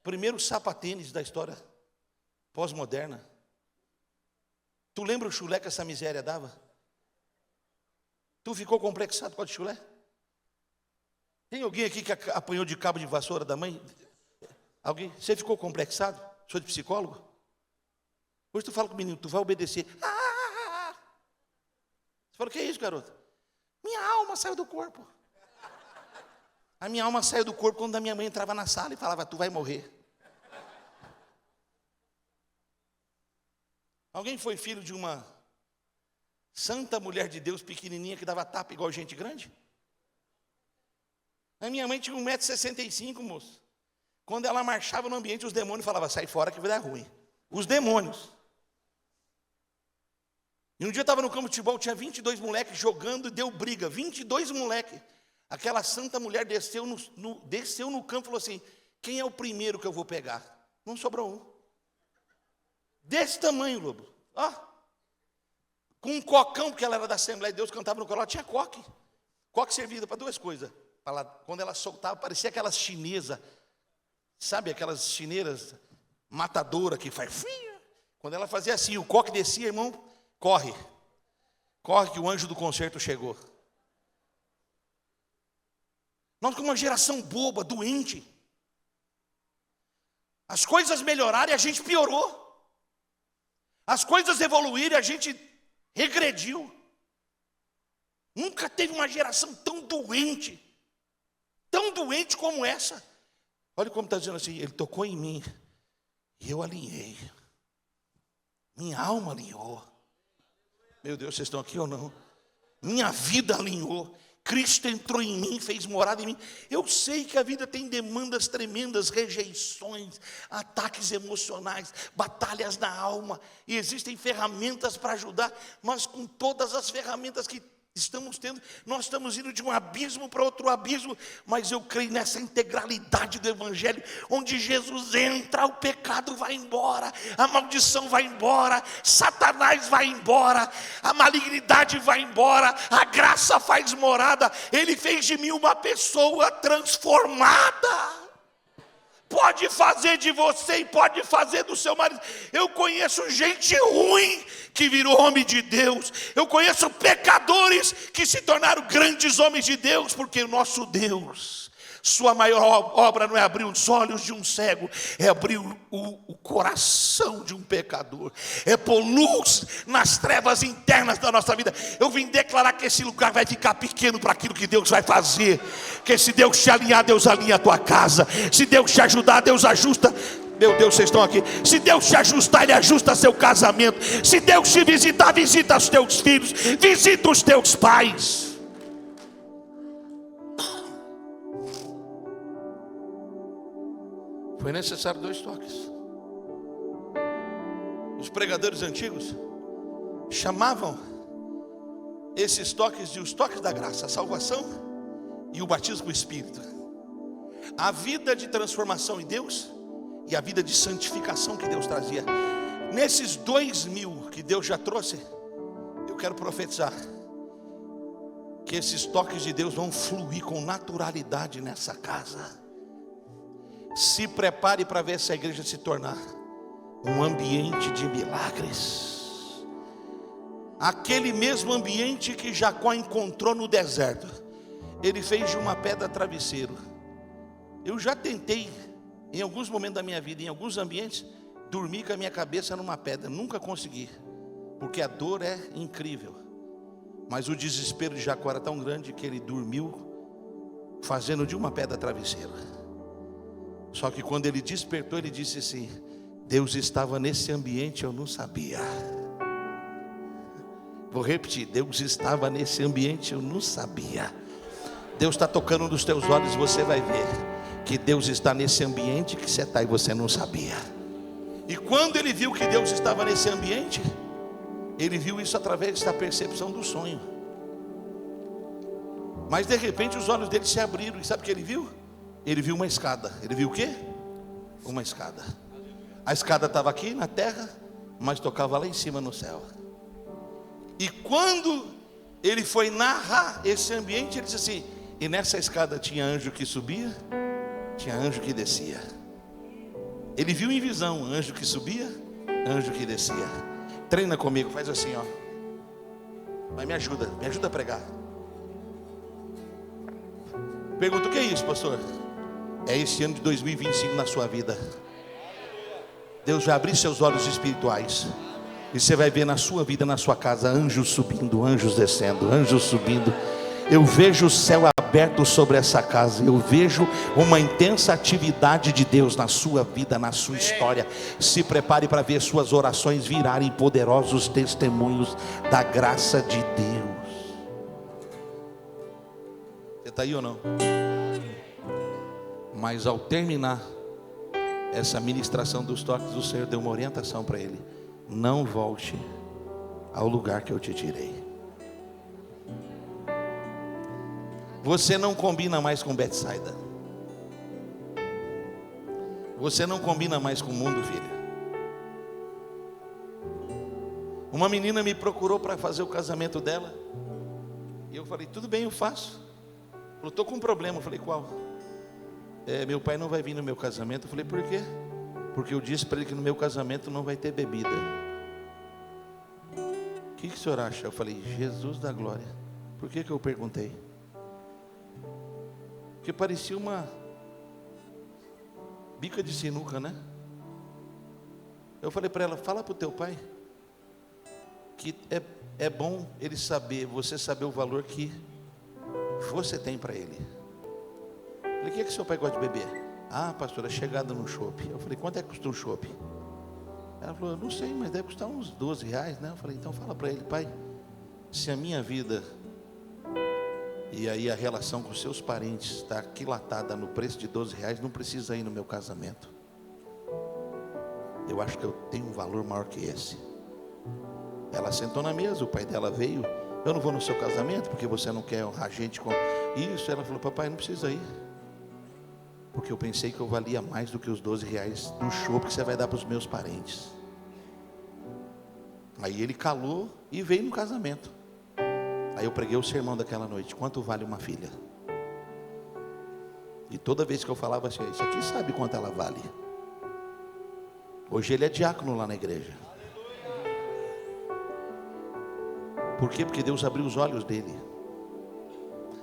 S2: Primeiro sapatênis da história pós-moderna. Tu lembra o chulé que essa miséria dava? Tu ficou complexado com a de chulé? Tem alguém aqui que apanhou de cabo de vassoura da mãe? Alguém? Você ficou complexado? Sou de psicólogo? Hoje tu fala com o menino, tu vai obedecer. Você fala, o que é isso, garoto? Minha alma saiu do corpo. A minha alma saiu do corpo quando a minha mãe entrava na sala e falava, tu vai morrer. Alguém foi filho de uma santa mulher de Deus pequenininha que dava tapa igual gente grande? A minha mãe tinha 1,65 m, moço. Quando ela marchava no ambiente, os demônios falavam, sai fora que vai dar ruim. Os demônios. E um dia eu estava no campo de futebol, tinha 22 moleques jogando e deu briga. 22 moleques. Aquela santa mulher desceu no campo e falou assim, quem é o primeiro que eu vou pegar? Não sobrou um. Desse tamanho, lobo. Com um cocão, porque ela era da Assembleia de Deus, cantava no coral, tinha coque. Coque servida para 2 coisas. Quando ela soltava, parecia aquelas chinesas. Sabe aquelas chineiras matadoras que faz... Quando ela fazia assim, o coque descia, irmão, corre. Corre que o anjo do concerto chegou. Nós com uma geração boba, doente. As coisas melhoraram e a gente piorou. As coisas evoluíram e a gente regrediu. Nunca teve uma geração tão doente como essa. Olha como está dizendo assim, ele tocou em mim e eu alinhei. Minha alma alinhou. Meu Deus, vocês estão aqui ou não? Minha vida alinhou. Cristo entrou em mim, fez morada em mim. Eu sei que a vida tem demandas tremendas, rejeições, ataques emocionais, batalhas na alma. E existem ferramentas para ajudar, mas com todas as ferramentas que estamos tendo, nós estamos indo de um abismo para outro abismo. Mas eu creio nessa integralidade do Evangelho, onde Jesus entra, o pecado vai embora, a maldição vai embora, Satanás vai embora, a malignidade vai embora, a graça faz morada. Ele fez de mim uma pessoa transformada. Pode fazer de você e pode fazer do seu marido. Eu conheço gente ruim que virou homem de Deus. Eu conheço pecadores que se tornaram grandes homens de Deus, porque o nosso Deus, sua maior obra não é abrir os olhos de um cego, é abrir o coração de um pecador, é pôr luz nas trevas internas da nossa vida. Eu vim declarar que esse lugar vai ficar pequeno para aquilo que Deus vai fazer. Que se Deus te alinhar, Deus alinha a tua casa. Se Deus te ajudar, Deus ajusta. Meu Deus, vocês estão aqui. Se Deus te ajustar, Ele ajusta seu casamento. Se Deus te visitar, visita os teus filhos, visita os teus pais. Foi necessário 2 toques. Os pregadores antigos chamavam esses toques de os toques da graça, a salvação e o batismo com o Espírito. A vida de transformação em Deus e a vida de santificação que Deus trazia. Nesses 2000 que Deus já trouxe, eu quero profetizar que esses toques de Deus vão fluir com naturalidade nessa casa. Se prepare para ver essa igreja se tornar um ambiente de milagres. Aquele mesmo ambiente que Jacó encontrou no deserto, ele fez de uma pedra travesseiro. Eu já tentei, em alguns momentos da minha vida, em alguns ambientes, dormir com a minha cabeça numa pedra. Nunca consegui, porque a dor é incrível. Mas o desespero de Jacó era tão grande que ele dormiu fazendo de uma pedra travesseiro. Só que quando ele despertou, ele disse assim: Deus estava nesse ambiente, eu não sabia. Vou repetir: Deus estava nesse ambiente, eu não sabia. Deus está tocando nos teus olhos, você vai ver que Deus está nesse ambiente que você está e você não sabia. E quando ele viu que Deus estava nesse ambiente, ele viu isso através da percepção do sonho. Mas de repente os olhos dele se abriram, e sabe o que ele viu? Ele viu uma escada. Ele viu o quê? Uma escada. A escada estava aqui na terra, mas tocava lá em cima no céu. E quando ele foi narrar esse ambiente, ele disse assim: e nessa escada tinha anjo que subia, tinha anjo que descia. Ele viu em visão anjo que subia, anjo que descia. Treina comigo, faz assim, ó. Mas me ajuda a pregar. Pergunta: o que é isso, pastor? É esse ano de 2025 na sua vida. Deus vai abrir seus olhos espirituais, e você vai ver na sua vida, na sua casa, anjos subindo, anjos descendo, anjos subindo. Eu vejo o céu aberto sobre essa casa. Eu vejo uma intensa atividade de Deus na sua vida, na sua história. Se prepare para ver suas orações virarem poderosos testemunhos da graça de Deus. Você está aí ou não? Mas ao terminar essa ministração dos toques, o Senhor deu uma orientação para ele: não volte ao lugar que eu te tirei. Você não combina mais com Betsaida. Você não combina mais com o mundo, filha. Uma menina me procurou para fazer o casamento dela, e eu falei: tudo bem, eu faço. Falou: estou com um problema. Eu falei: qual? Meu pai não vai vir no meu casamento. Eu falei: por quê? Porque eu disse para ele que no meu casamento não vai ter bebida. O que o senhor acha? Eu falei, Jesus da glória. Por que eu perguntei? Porque parecia uma bica de sinuca, né? Eu falei para ela, fala para o teu pai que é bom ele saber, você saber o valor que você tem para ele. Eu falei, o que seu pai gosta de beber? Ah, pastor, é chegada no chopp. Eu falei, quanto é que custa um chopp? Ela falou, não sei, mas deve custar uns 12 reais, né? Eu falei, então fala para ele, pai, se a minha vida e aí a relação com os seus parentes está aquilatada no preço de 12 reais, não precisa ir no meu casamento. Eu acho que eu tenho um valor maior que esse. Ela sentou na mesa, o pai dela veio, eu não vou no seu casamento porque você não quer honrar a gente com isso. Ela falou, papai, não precisa ir. Porque eu pensei que eu valia mais do que os 12 reais do chopp que você vai dar para os meus parentes. Aí ele calou e veio no casamento. Aí eu preguei o sermão daquela noite, quanto vale uma filha? E toda vez que eu falava assim, isso aqui sabe quanto ela vale. Hoje ele é diácono lá na igreja. Por quê? Porque Deus abriu os olhos dele.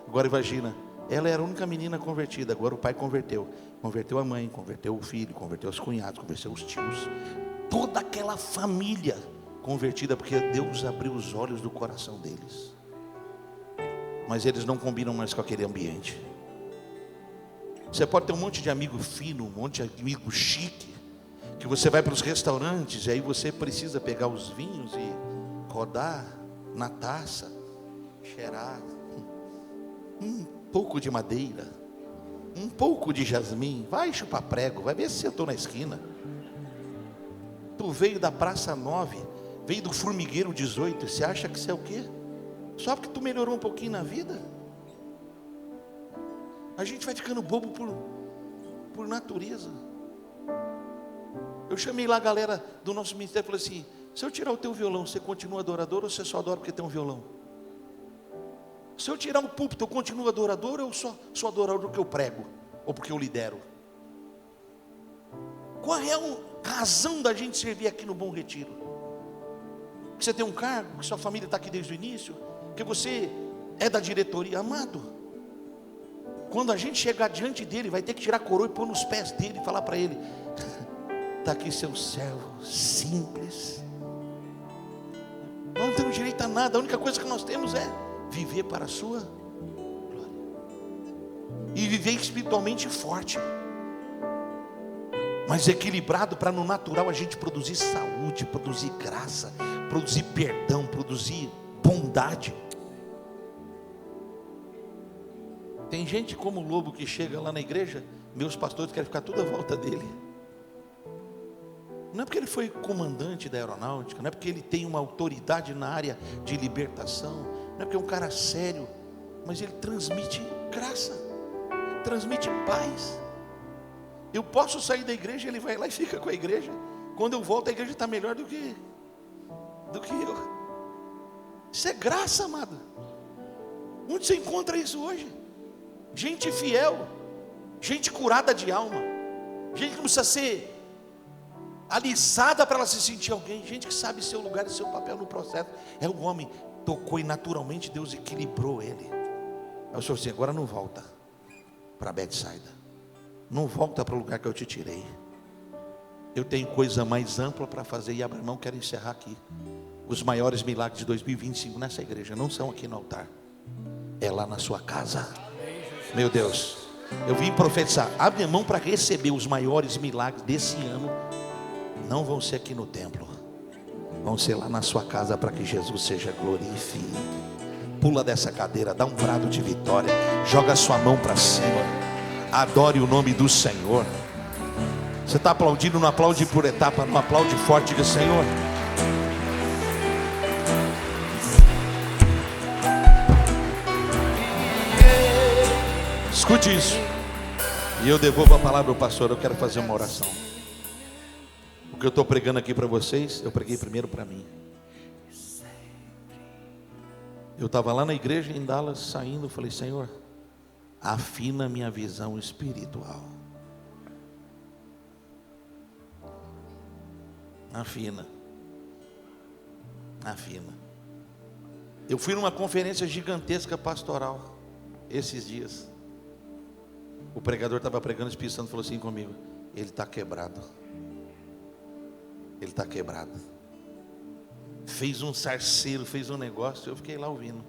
S2: Agora imagina, ela era a única menina convertida, agora o pai converteu. Converteu a mãe, converteu o filho, converteu os cunhados, converteu os tios. Toda aquela família convertida, porque Deus abriu os olhos do coração deles. Mas eles não combinam mais com aquele ambiente. Você pode ter um monte de amigo fino, um monte de amigo chique, que você vai para os restaurantes e aí você precisa pegar os vinhos e rodar na taça, cheirar um pouco de madeira, um pouco de jasmim, vai chupar prego, vai ver se eu estou na esquina. Tu veio da Praça 9, veio do Formigueiro 18, você acha que isso é o quê? Só porque tu melhorou um pouquinho na vida? A gente vai ficando bobo por natureza. Eu chamei lá a galera do nosso ministério e falei assim, se eu tirar o teu violão, você continua adorador ou você só adora porque tem um violão? Se eu tirar o púlpito, eu continuo adorador ou eu só sou adorador porque eu prego? Ou porque eu lidero? Qual é a razão da gente servir aqui no Bom Retiro? Que você tem um cargo, que sua família está aqui desde o início, que você é da diretoria, amado. Quando a gente chegar diante dele, vai ter que tirar a coroa e pôr nos pés dele e falar para ele, está aqui seu servo simples. Nós não temos direito a nada, a única coisa que nós temos é viver para a sua glória. E viver espiritualmente forte, mas equilibrado, para no natural a gente produzir saúde, produzir graça, produzir perdão, produzir bondade. Tem gente como o lobo que chega lá na igreja, meus pastores querem ficar tudo à volta dele. Não é porque ele foi comandante da aeronáutica, não é porque ele tem uma autoridade na área de libertação, não é porque é um cara sério, mas ele transmite graça, transmite paz. Eu posso sair da igreja, ele vai lá e fica com a igreja. Quando eu volto, a igreja está melhor do que eu. Isso é graça, amado. Onde você encontra isso hoje? Gente fiel, gente curada de alma, gente que não precisa ser alisada para ela se sentir alguém, gente que sabe seu lugar e seu papel no processo. É o homem, tocou e naturalmente Deus equilibrou ele. Aí o Senhor disse, agora não volta para Betsaida, não volta para o lugar que eu te tirei. Eu tenho coisa mais ampla para fazer. E Abraão, quero encerrar aqui. Os maiores milagres de 2025 nessa igreja não são aqui no altar, é lá na sua casa. Meu Deus, eu vim profetizar, abre a mão para receber os maiores milagres desse ano. Não vão ser aqui no templo, vão ser lá na sua casa, para que Jesus seja glorificado. Pula dessa cadeira, dá um brado de vitória, joga a sua mão para cima, adore o nome do Senhor. Você está aplaudindo, não aplaude por etapa, não aplaude forte, diga Senhor. Escute isso. E eu devolvo a palavra ao pastor. Eu quero fazer uma oração. O que eu estou pregando aqui para vocês, eu preguei primeiro para mim. Eu estava lá na igreja em Dallas, saindo, falei, Senhor, afina minha visão espiritual. Afina. Afina. Eu fui numa conferência gigantesca pastoral esses dias. O pregador estava pregando, o Espírito Santo falou assim comigo: ele está quebrado. Ele está quebrado. Fez um sarceiro, fez um negócio. Eu fiquei lá ouvindo.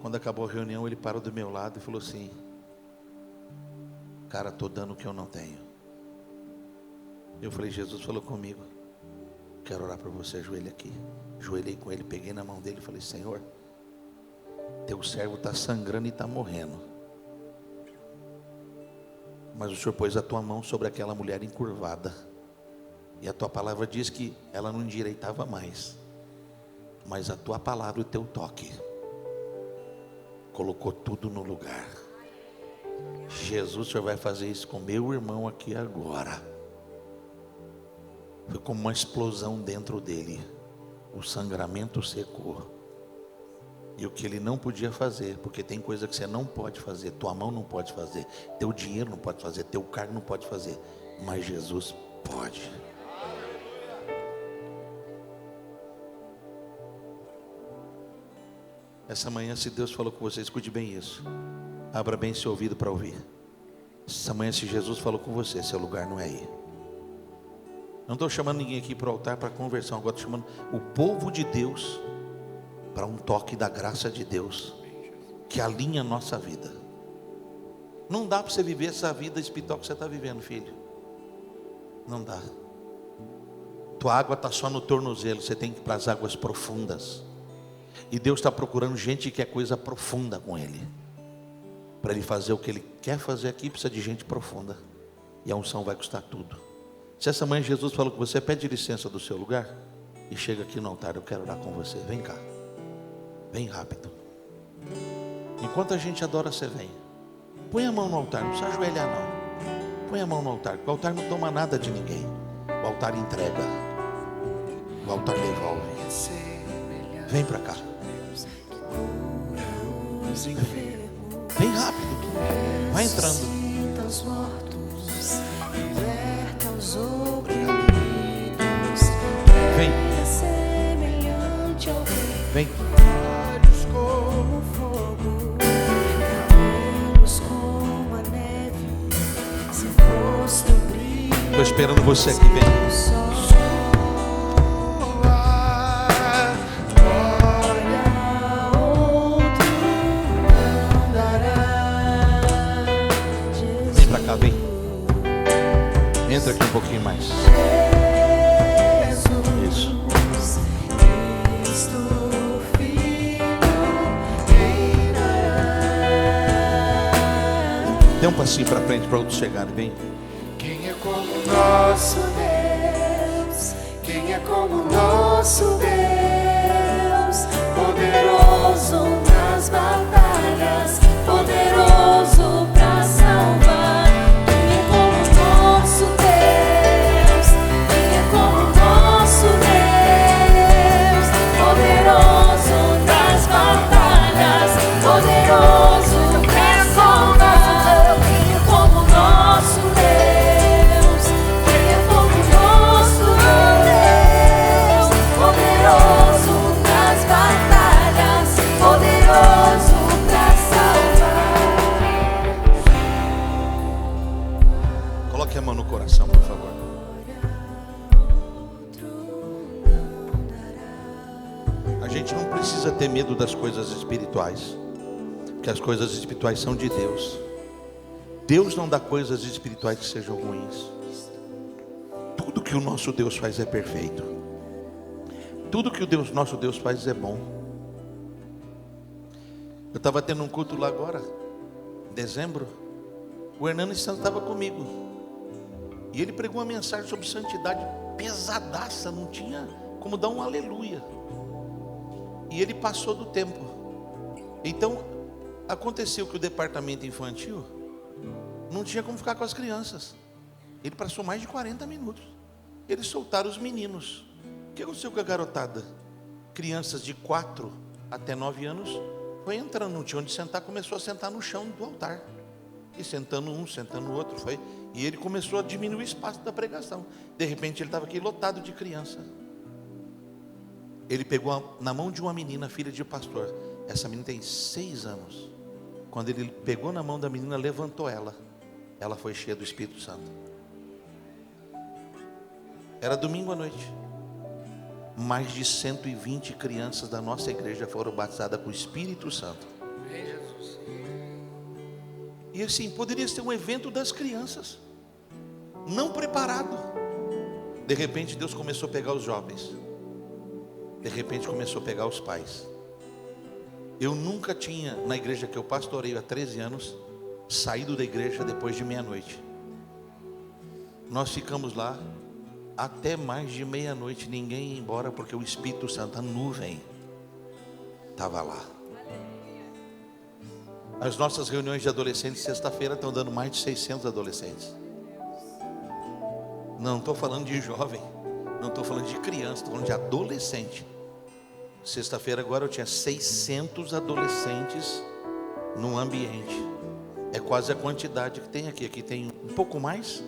S2: Quando acabou a reunião, ele parou do meu lado e falou assim: cara, estou dando o que eu não tenho. Eu falei: Jesus falou comigo, quero orar por você, ajoelha aqui. Ajoelhei com ele, peguei na mão dele e falei: Senhor, teu servo está sangrando e está morrendo, mas o Senhor pôs a tua mão sobre aquela mulher encurvada, e a tua palavra diz que ela não endireitava mais, mas a tua palavra e o teu toque colocou tudo no lugar. Jesus, o Senhor vai fazer isso com meu irmão aqui agora. Foi como uma explosão dentro dele. O sangramento secou. E o que ele não podia fazer, porque tem coisa que você não pode fazer, tua mão não pode fazer, teu dinheiro não pode fazer, teu carro não pode fazer, mas Jesus pode. Essa manhã, se Deus falou com você, escute bem isso. Abra bem seu ouvido para ouvir. Essa manhã, se Jesus falou com você, seu lugar não é aí. Não estou chamando ninguém aqui para o altar para conversão. Agora estou chamando o povo de Deus para um toque da graça de Deus que alinha a nossa vida. Não dá para você viver essa vida espiritual que você está vivendo, filho. Não dá. Tua água está só no tornozelo. Você tem que ir para as águas profundas. E Deus está procurando gente que quer coisa profunda com Ele. Para Ele fazer o que Ele quer fazer aqui, precisa de gente profunda. E a unção vai custar tudo. Se essa manhã Jesus falou com você, pede licença do seu lugar e chega aqui no altar, eu quero orar com você. Vem cá. Vem rápido. Enquanto a gente adora, você vem. Põe a mão no altar, não precisa ajoelhar não. Põe a mão no altar, porque o altar não toma nada de ninguém. O altar entrega. O altar devolve. Vem para cá. Vem rápido. Vai entrando. Vem. Vem. Estou esperando você aqui, vem. Vem pra cá, vem. Entra aqui um pouquinho mais. Isso. Dê um passinho para frente para outros chegarem, vem.
S3: Quem é como nosso Deus? Quem é como nosso Deus? Poderoso nas batalhas, poderoso para salvar. Quem é como nosso Deus? Quem é como nosso Deus? Poderoso nas batalhas, poderoso para salvar. Quem é como nosso Deus? Quem é como nosso Deus? Poderoso nas batalhas, poderoso para salvar.
S2: Coloque a mão no coração, por favor. A gente não precisa ter medo das coisas espirituais, porque as coisas espirituais são de Deus. Deus não dá coisas espirituais que sejam ruins. Tudo que o nosso Deus faz é perfeito. Tudo que o nosso Deus faz é bom. Eu estava tendo um culto lá agora, em dezembro. O Hernando Santos estava comigo. E ele pregou uma mensagem sobre santidade pesadaça, não tinha como dar um aleluia. E ele passou do tempo. Então, aconteceu que o departamento infantil não tinha como ficar com as crianças. Ele passou mais de 40 minutos. Eles soltaram os meninos. O que aconteceu com a garotada? Crianças de 4 até 9 anos foi entrando, não tinha onde sentar, começou a sentar no chão do altar. E sentando um, sentando o outro, foi. E ele começou a diminuir o espaço da pregação. De repente ele estava aqui lotado de criança. Ele pegou na mão de uma menina, filha de pastor. Essa menina tem 6 anos. Quando ele pegou na mão da menina, levantou ela. Ela foi cheia do Espírito Santo. Era domingo à noite. Mais de 120 crianças da nossa igreja foram batizadas com o Espírito Santo. E assim, poderia ser um evento das crianças, não preparado. De repente Deus começou a pegar os jovens. De repente começou a pegar os pais. Eu nunca tinha, na igreja que eu pastoreio há 13 anos, saído da igreja depois de meia-noite. Nós ficamos lá até mais de meia-noite, ninguém ia embora, porque o Espírito Santo, a nuvem, estava lá. As nossas reuniões de adolescentes, sexta-feira, estão dando mais de 600 adolescentes. Não estou falando de jovem, não estou falando de criança, estou falando de adolescente. Sexta-feira agora eu tinha 600 adolescentes num ambiente. É quase a quantidade que tem aqui. Aqui tem um pouco mais,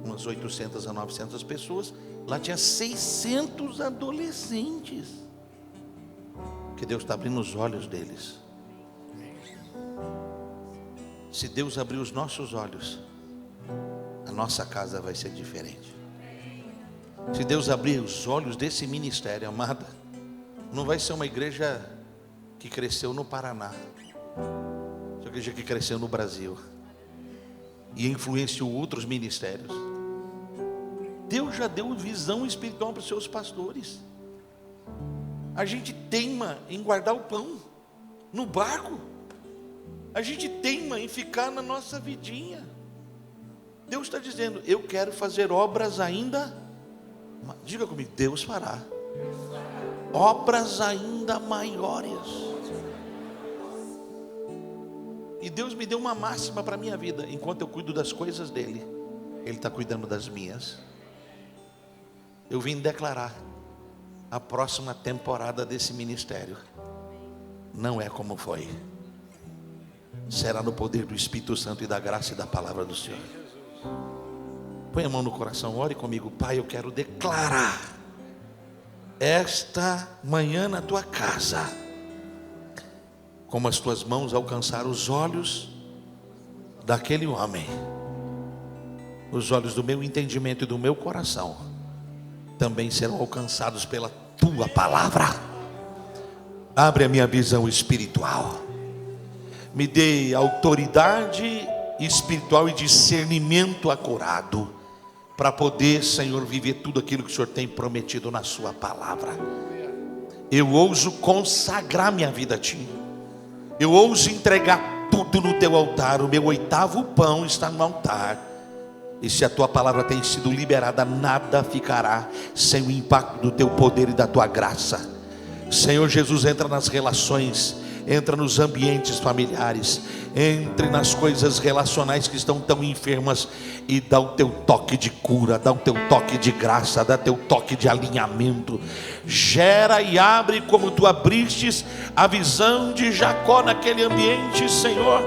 S2: umas 800 a 900 pessoas. Lá tinha 600 adolescentes. Que Deus está abrindo os olhos deles. Se Deus abrir os nossos olhos, a nossa casa vai ser diferente. Se Deus abrir os olhos desse ministério, amada, não vai ser uma igreja que cresceu no Paraná, é uma igreja que cresceu no Brasil e influenciou outros ministérios. Deus já deu visão espiritual para os seus pastores. A gente teima em guardar o pão no barco. A gente teima em ficar na nossa vidinha. Deus está dizendo: eu quero fazer obras ainda. Diga comigo, Deus fará obras ainda maiores. E Deus me deu uma máxima para a minha vida: enquanto eu cuido das coisas dele, Ele está cuidando das minhas. Eu vim declarar: a próxima temporada desse ministério não é como foi. Será no poder do Espírito Santo e da graça e da palavra do Senhor. Põe a mão no coração, ore comigo. Pai, eu quero declarar esta manhã na tua casa, como as tuas mãos alcançaram os olhos daquele homem, os olhos do meu entendimento e do meu coração também serão alcançados pela tua palavra. Abre a minha visão espiritual, me dê autoridade espiritual e discernimento acurado para poder, Senhor, viver tudo aquilo que o Senhor tem prometido na sua palavra. Eu ouso consagrar minha vida a Ti. Eu ouso entregar tudo no Teu altar. O meu 8º pão está no altar. E se a Tua palavra tem sido liberada, nada ficará sem o impacto do Teu poder e da Tua graça. Senhor Jesus, entra nas relações, entra nos ambientes familiares, entre nas coisas relacionais que estão tão enfermas e dá o teu toque de cura, dá o teu toque de graça, dá o teu toque de alinhamento. Gera e abre como tu abristes a visão de Jacó naquele ambiente, Senhor.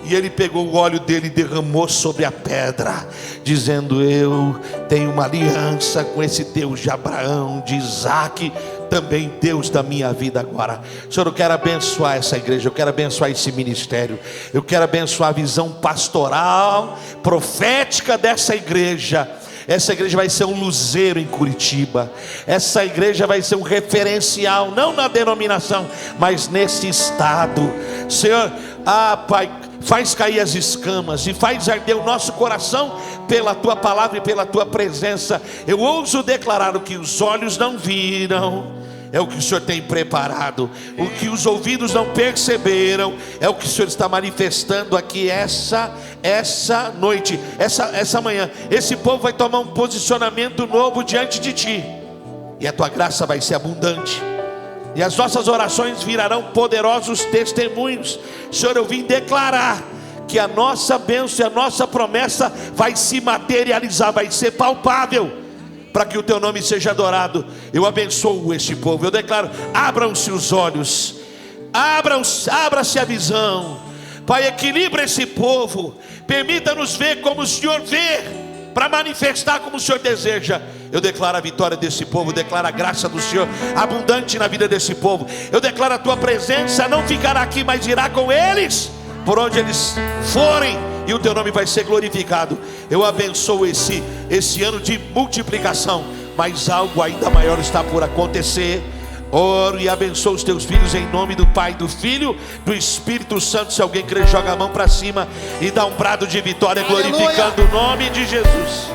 S2: E ele pegou o óleo dele e derramou sobre a pedra, dizendo: eu tenho uma aliança com esse Deus de Abraão, de Isaac, também Deus da minha vida agora. Senhor, eu quero abençoar essa igreja, eu quero abençoar esse ministério, eu quero abençoar a visão pastoral, profética dessa igreja. Essa igreja vai ser um luzeiro em Curitiba. Essa igreja vai ser um referencial, não na denominação, mas nesse estado. Senhor, Pai, faz cair as escamas e faz arder o nosso coração pela Tua palavra e pela Tua presença. Eu ouso declarar: o que os olhos não viram é o que o Senhor tem preparado, o que os ouvidos não perceberam é o que o Senhor está manifestando aqui essa noite, essa manhã. Esse povo vai tomar um posicionamento novo diante de Ti, e a Tua graça vai ser abundante, e as nossas orações virarão poderosos testemunhos. Senhor, eu vim declarar que a nossa bênção e a nossa promessa vai se materializar, vai ser palpável, para que o Teu nome seja adorado. Eu abençoo este povo, eu declaro: abram-se os olhos, abra-se a visão, Pai, equilibra esse povo, permita-nos ver como o Senhor vê, para manifestar como o Senhor deseja. Eu declaro a vitória desse povo, eu declaro a graça do Senhor abundante na vida desse povo. Eu declaro a tua presença não ficará aqui, mas irá com eles por onde eles forem, e o teu nome vai ser glorificado. Eu abençoo esse ano de multiplicação, mas algo ainda maior está por acontecer. Oro e abençoo os teus filhos em nome do Pai, do Filho, do Espírito Santo. Se alguém crer, joga a mão para cima e dá um brado de vitória, glorificando o nome de Jesus.